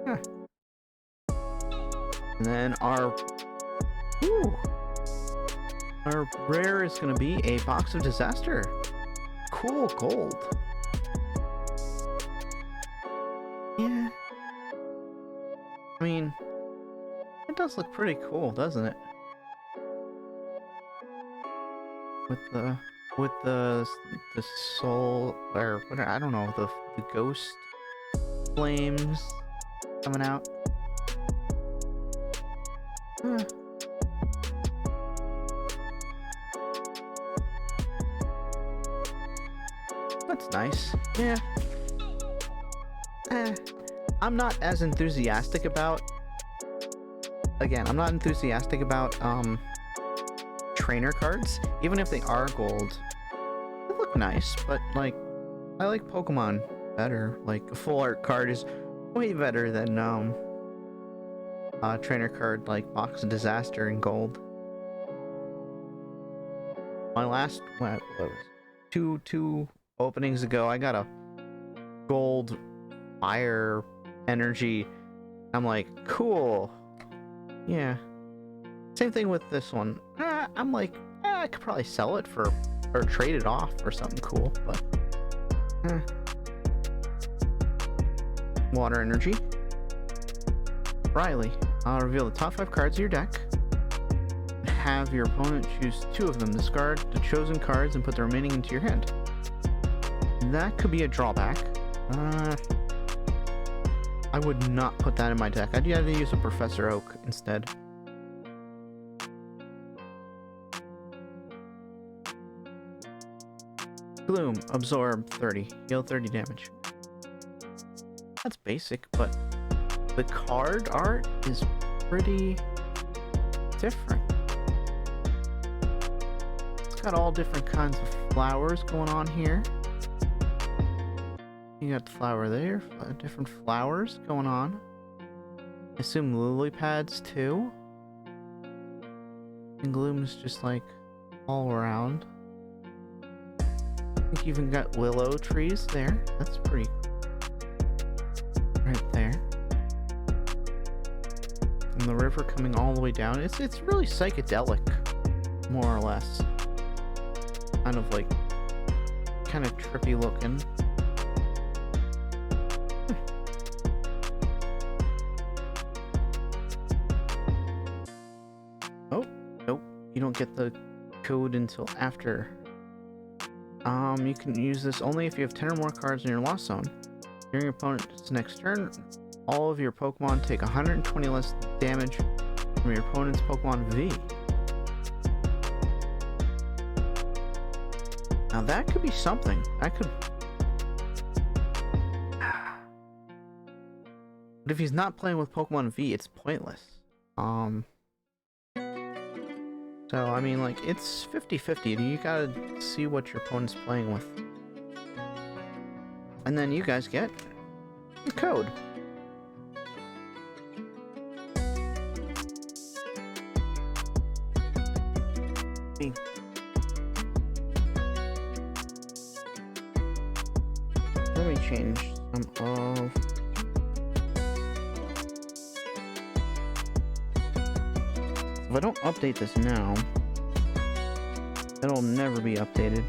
Huh. And then our rare is gonna be a Box of Disaster. Cool gold. Yeah. I mean, it does look pretty cool, doesn't it? With the soul, or whatever, I don't know, the ghost flames coming out. Huh. That's nice. Yeah. I'm not as enthusiastic about... Again, I'm not enthusiastic about trainer cards, even if they are gold. They look nice, but like I like Pokemon better. Like a full art card is way better than a trainer card like Box of Disaster in gold. My last what was it? two openings ago, I got a gold fire energy. I'm like, cool. Yeah. Same thing with this one. I'm like, I could probably sell it for, or trade it off for something cool, but... Water energy. Riley. I'll reveal the top 5 cards of your deck. Have your opponent choose 2 of them. Discard the chosen cards and put the remaining into your hand. That could be a drawback. I would not put that in my deck. I'd either use a Professor Oak instead. Gloom, absorb 30, heal 30 damage. That's basic, but the card art is pretty different. It's got all different kinds of flowers going on here. You got the flower there, different flowers going on. I assume lily pads too. And gloom's just like all around. I think you even got willow trees there. That's pretty right there. And the river coming all the way down. It's really psychedelic, more or less. Kind of like kind of trippy looking. Oh, nope. You don't get the code until after. You can use this only if you have 10 or more cards in your lost zone. During your opponent's next turn, all of your Pokemon take 120 less damage from your opponent's Pokemon V. Now that could be something. I could... But if he's not playing with Pokemon V, it's pointless. So, I mean, like, it's 50-50. You gotta see what your opponent's playing with. And then you guys get the code. Let me change some of... If I don't update this now, it'll never be updated.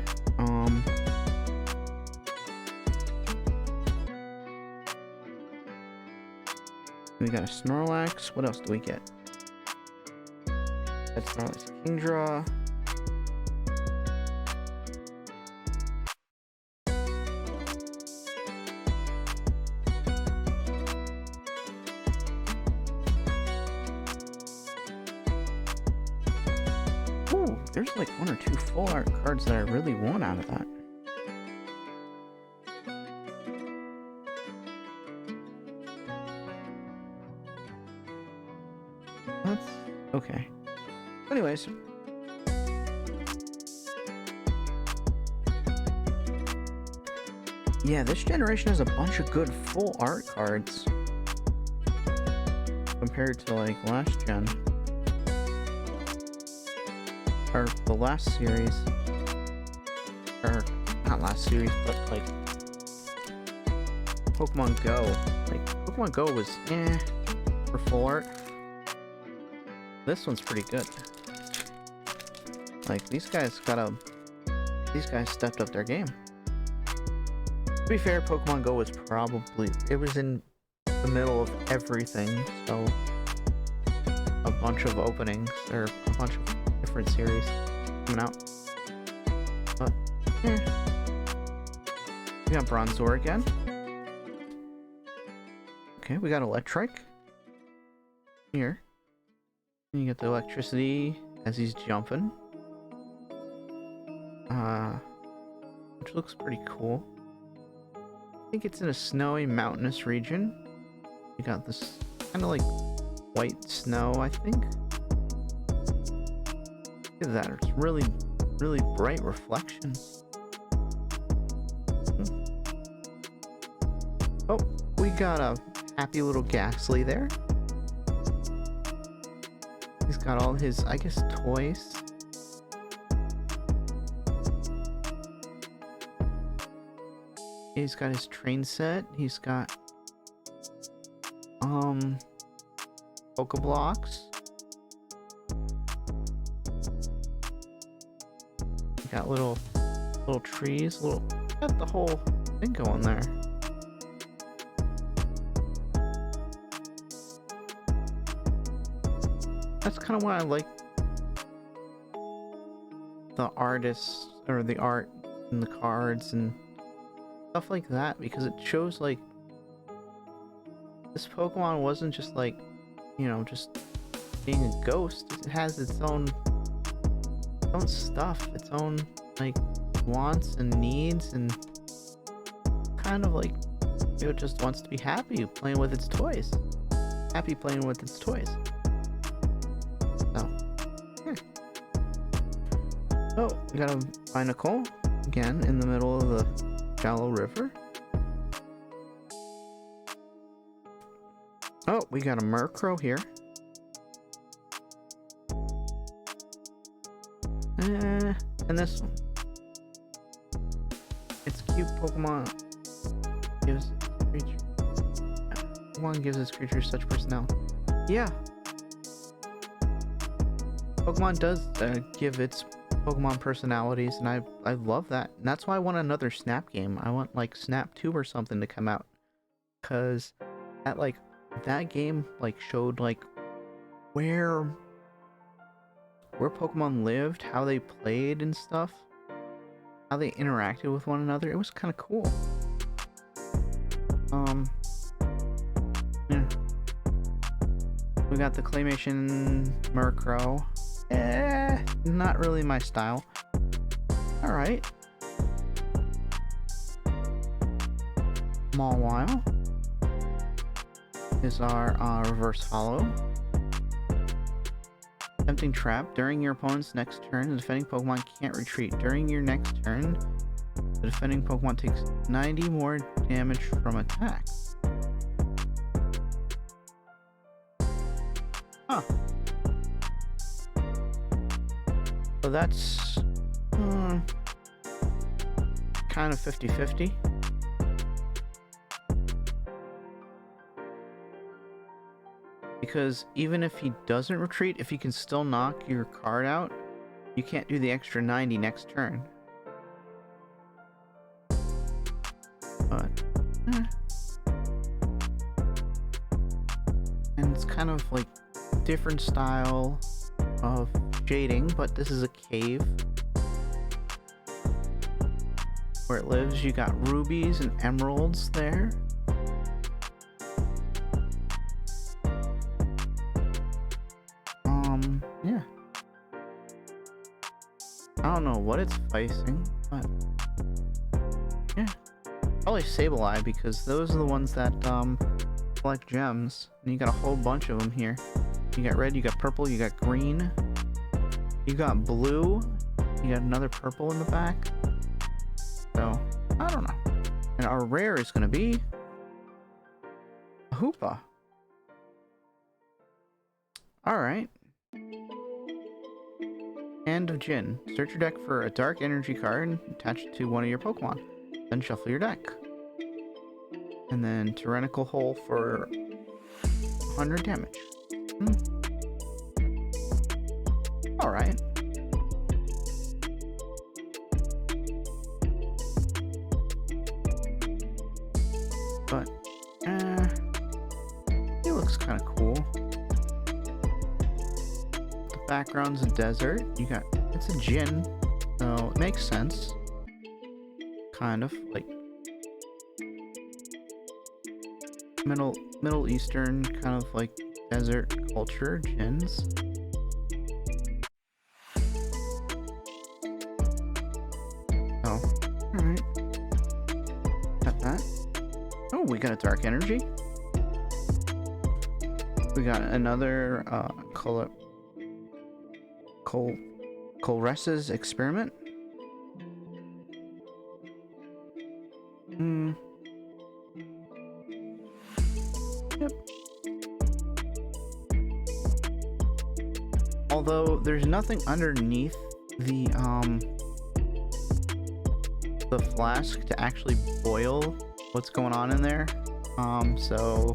We got a Snorlax. What else do we get? That's Snorlax Kingdra. Ooh, there's like 1 or 2 full art cards that I really want out of that. That's okay. Anyways. Yeah, this generation has a bunch of good full art cards compared to like last gen. Or the last series. Or not last series, but like Pokemon Go. Like Pokemon Go was for full art. This one's pretty good. Like these guys stepped up their game. To be fair, Pokemon Go was it was in the middle of everything, so a bunch of openings or a bunch of different series coming out. But we got Bronzor again. Okay, we got Electrike here. You get the electricity as he's jumping. Which looks pretty cool. I think it's in a snowy, mountainous region. You got this kind of like white snow, I think. Look at that, it's really, really bright reflections. Oh, we got a happy little Ghastly there. He's got all his, I guess, toys. He's got his train set. He's got Pokeblocks. He got little trees, got the whole thing going there. That's kind of why I like the artists or the art and the cards and stuff like that, because it shows like this Pokemon wasn't just like, you know, just being a ghost. It has its own stuff, its own like wants and needs, and kind of like, you know, it just wants to be happy playing with its toys. Happy playing with its toys. Oh, we got a Binacle again in the middle of the shallow river. Oh, we got a Murkrow here. And this one. It's cute. Pokemon gives its creature such personality. Yeah. Pokemon does give its Pokemon personalities, and I love that. And that's why I want another Snap game. I want like Snap 2 or something to come out, cause that game like showed like where Pokemon lived, how they played and stuff, how they interacted with one another. It was kind of cool. Yeah. We got the claymation Murkrow. Not really my style. Alright. Mawile is our reverse hollow. Tempting Trap. During your opponent's next turn, the defending Pokemon can't retreat. During your next turn, the defending Pokemon takes 90 more damage from attack. Huh. So that's kind of 50-50. Because even if he doesn't retreat, if he can still knock your card out, you can't do the extra 90 next turn. But, and it's kind of like different style of shading, but this is a cave where it lives. You got rubies and emeralds there. Yeah. I don't know what it's facing, but yeah. Probably Sableye, because those are the ones that collect gems. And you got a whole bunch of them here. You got red, you got purple, you got green, you got blue, you got another purple in the back. So, I don't know. And our rare is gonna be a Hoopa. Alright. Hand of Jin. Search your deck for a dark energy card and attach it to one of your Pokemon. Then shuffle your deck. And then Tyrannical Hole for 100 damage. Alright. But, it looks kind of cool. Background's a desert. You got, it's a Jin, so it makes sense. Kind of like Middle Eastern kind of like desert culture, Jins. Oh, alright. Got that. Oh, we got a dark energy. We got another Colress's experiment. Yep. Although there's nothing underneath the flask to actually boil what's going on in there. So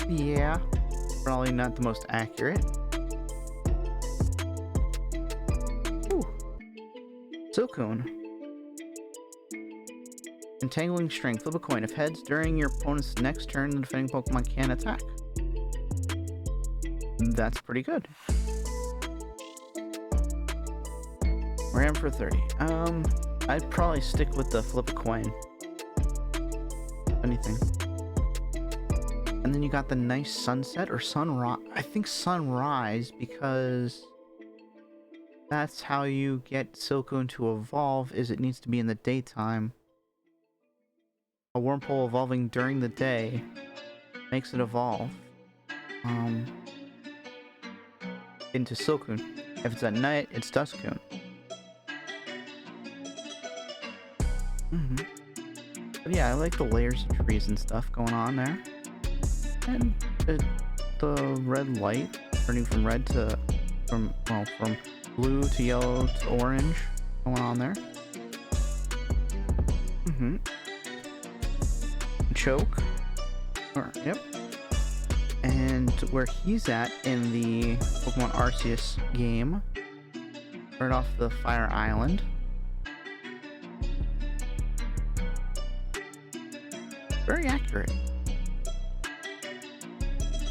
yeah, probably not the most accurate. Silcoon. Entangling Strength. Flip a coin. If heads, during your opponent's next turn, the defending Pokemon can attack. That's pretty good. Ram for 30. I'd probably stick with the flip a coin. Anything. And then you got the nice sunset or sunrise. I think sunrise, because that's how you get Silcoon to evolve, is it needs to be in the daytime. A Wormpole evolving during the day makes it evolve into Silcoon. If it's at night, it's Duskcoon. But yeah, I like the layers of trees and stuff going on there. And the red light turning from red to from blue to yellow to orange going on there. Choke. Yep. And where he's at in the Pokemon Arceus game, right off the Fire Island. Very accurate.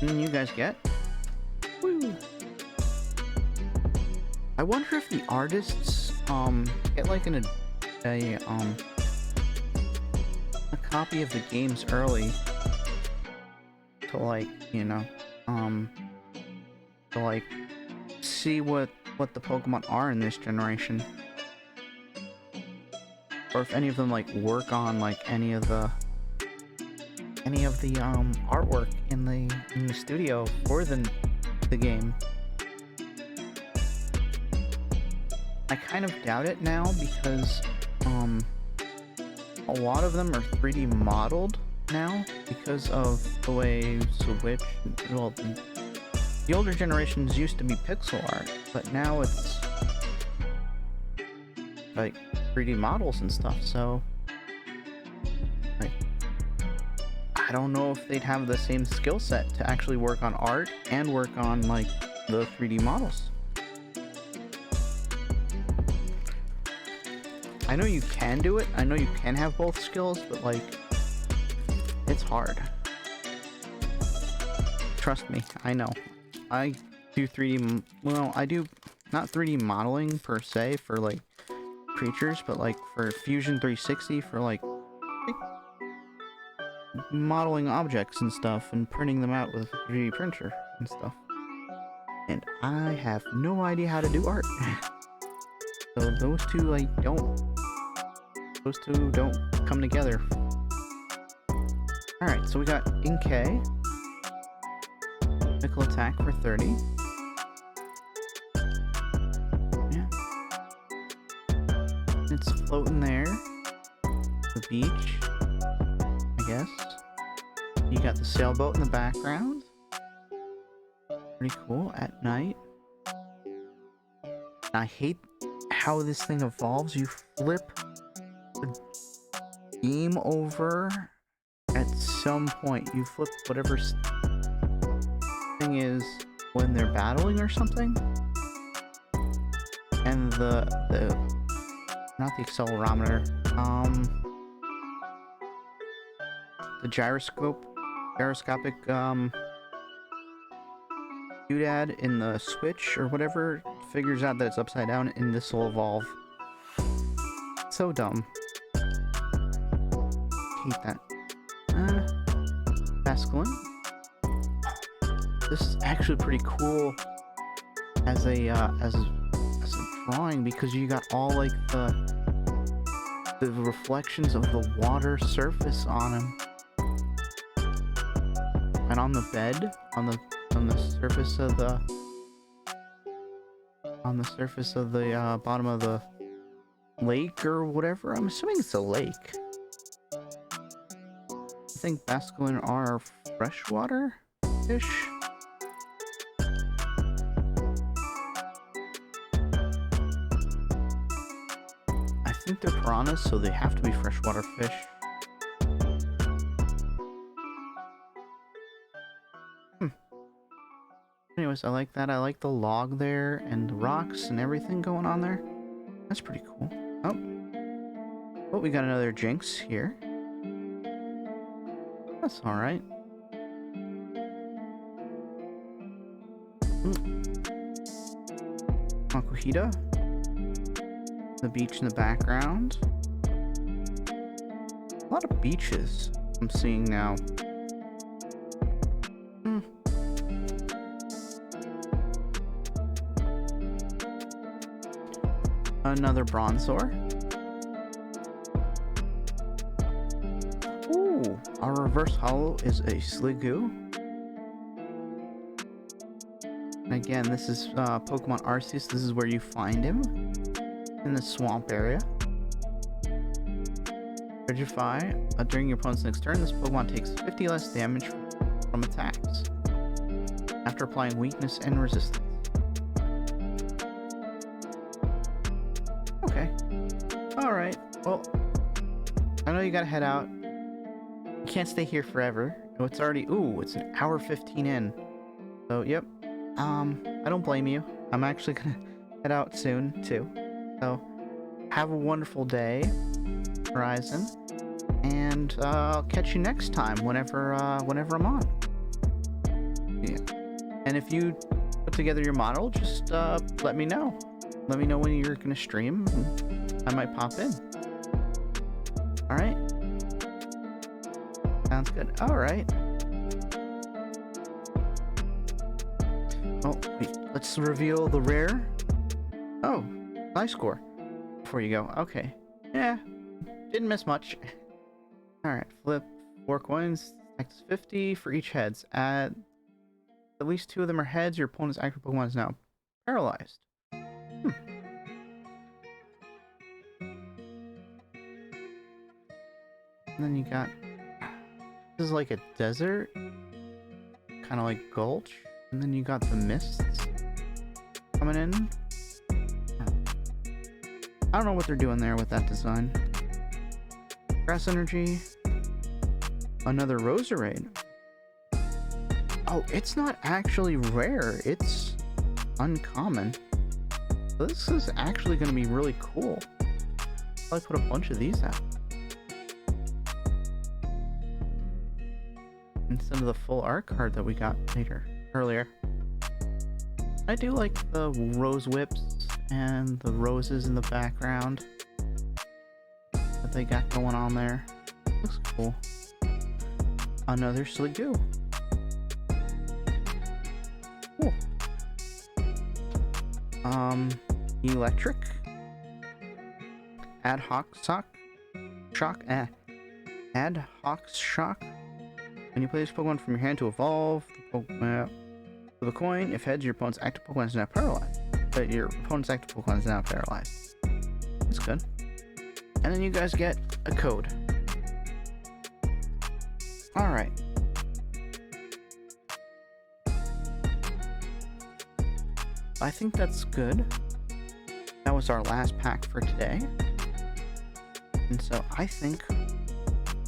And then you guys get. Woo! I wonder if the artists get like a copy of the games early to like, you know, to like see what the Pokemon are in this generation, or if any of them like work on like any of the artwork in the studio for the game. I kind of doubt it now because a lot of them are 3D modeled now because of the way Switch, well, the older generations used to be pixel art, but now it's like 3D models and stuff, so like I don't know if they'd have the same skill set to actually work on art and work on like the 3D models. I know you can do it, I know you can have both skills, but like, it's hard. Trust me, I know. I do 3D, well, I do not 3D modeling per se for like creatures, but like for Fusion 360 for like modeling objects and stuff and printing them out with a 3D printer and stuff. And I have no idea how to do art. So those two don't come together. Alright, so we got Inkay. Nickel attack for 30. Yeah. It's floating there. The beach, I guess. You got the sailboat in the background. Pretty cool at night. I hate how this thing evolves. You flip the game over at some point. You flip whatever thing is when they're battling or something, and the not the accelerometer, the gyroscopic doodad in the Switch or whatever figures out that it's upside down, and this will evolve. So dumb. Hate that. Basculin. This is actually pretty cool as a drawing, because you got all like the reflections of the water surface on him, and on the bed, on the surface of the bottom of the lake or whatever. I'm assuming it's a lake. I think Basculin are freshwater fish. I think they're piranhas, so they have to be freshwater fish. Anyways, I like that. I like the log there and the rocks and everything going on there. That's pretty cool. Oh, we got another Jinx here. That's alright. Makuhita. The beach in the background. A lot of beaches I'm seeing now. Another Bronzor. Ooh, our reverse holo is a Sliggoo. And again, this is Pokemon Arceus. This is where you find him, in the swamp area. Regify. During your opponent's next turn, this Pokemon takes 50 less damage from attacks after applying weakness and resistance. Okay. Alright, well, I know you gotta head out. You can't stay here forever. Oh, it's already, it's an hour 15 in. So, yep. I don't blame you. I'm actually gonna head out soon, too. So, have a wonderful day, Horizon. And, I'll catch you next time, whenever I'm on. Yeah. And if you put together your model, just, let me know. Let me know when you're gonna stream, and I might pop in. Alright? Sounds good. Alright. Oh, wait. Let's reveal the rare. Oh, nice score. Before you go. Okay. Yeah. Didn't miss much. Alright. Flip 4 coins. Acts 50 for each heads. At least 2 of them are heads. Your opponent's active Pokemon is now paralyzed. And then you got... This is like a desert. Kind of like Gulch. And then you got the mists coming in. I don't know what they're doing there with that design. Grass Energy. Another Roserade. Oh, it's not actually rare. It's uncommon. So this is actually going to be really cool. I'll put a bunch of these out. Instead of the full art card that we got earlier. I do like the rose whips and the roses in the background that they got going on there. Looks cool. Another Sliggoo. Cool. Electric. Ad hoc shock. Ad hoc shock. When you play this Pokemon from your hand to evolve the Pokemon with a coin, if heads, your opponent's active Pokemon is now paralyzed. Your opponent's active Pokemon is now paralyzed. That's good. And then you guys get a code. Alright. I think that's good. That was our last pack for today. And so I think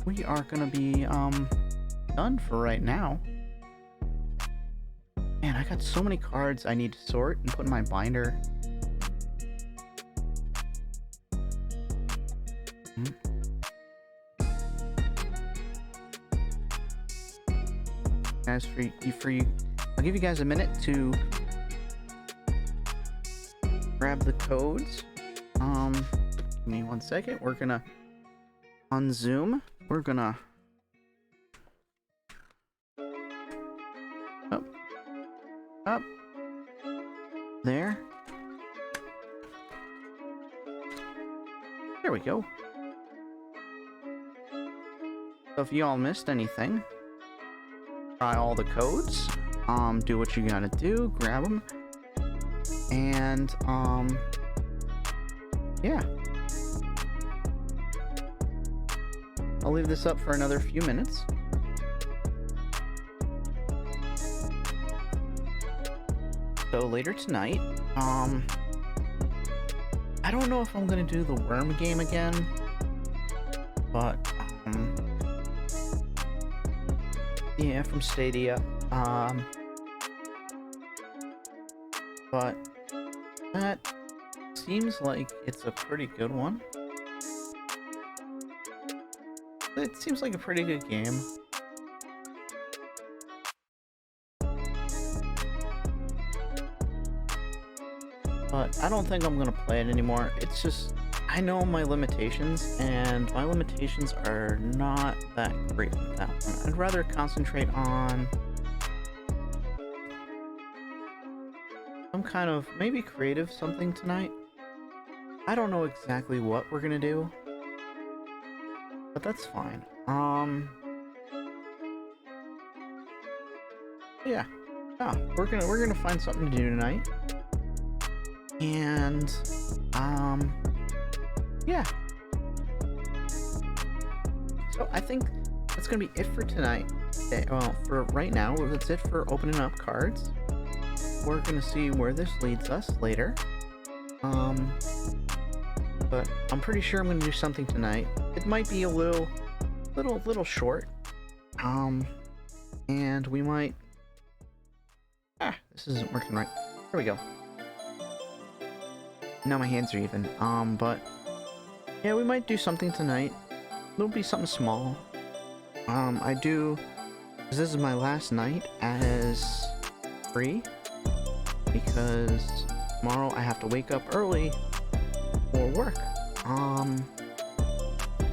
we are gonna be done for right now. Man, I got so many cards I need to sort and put in my binder. Guys, I'll give you guys a minute to grab the codes. Give me 1 second. We're gonna on Zoom. We're gonna up there. There we go. So if you all missed anything, try all the codes. Do what you gotta do. Grab them. And yeah. I'll leave this up for another few minutes. So later tonight, I don't know if I'm gonna do the worm game again, but yeah, from Stadia, but that seems like it's a pretty good one. It seems like a pretty good game. But I don't think I'm gonna play it anymore. It's just, I know my limitations, and my limitations are not that great with that one. I'd rather concentrate on some kind of, maybe creative something tonight. I don't know exactly what we're gonna do, but that's fine. Yeah. We're gonna find something to do tonight. And yeah. So I think that's gonna be it for tonight. well, for right now, that's it for opening up cards. We're gonna see where this leads us later. But I'm pretty sure I'm gonna do something tonight. It might be a little short. And we might... this isn't working right. There we go. Now my hands are even. But... yeah, we might do something tonight. It'll be something small. I do... because this is my last night as free. Because tomorrow I have to wake up early for work.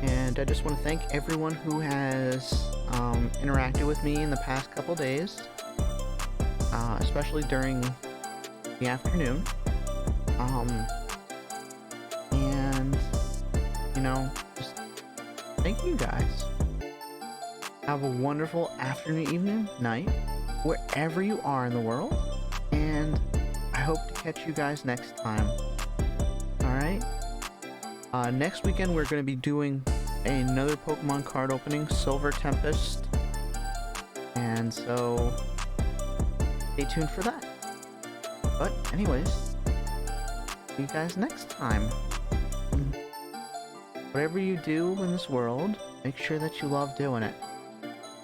And I just want to thank everyone who has interacted with me in the past couple days, especially during the afternoon. And you know, just thank you guys. Have a wonderful afternoon, evening, night, wherever you are in the world, and I hope to catch you guys next time. Alright? Next weekend we're going to be doing another Pokemon card opening, Silver Tempest. And so, stay tuned for that. But anyways, see you guys next time. Whatever you do in this world, make sure that you love doing it.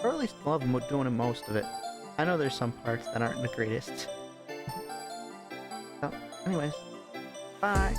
Or at least love doing most of it. I know there's some parts that aren't the greatest. So, anyways, bye!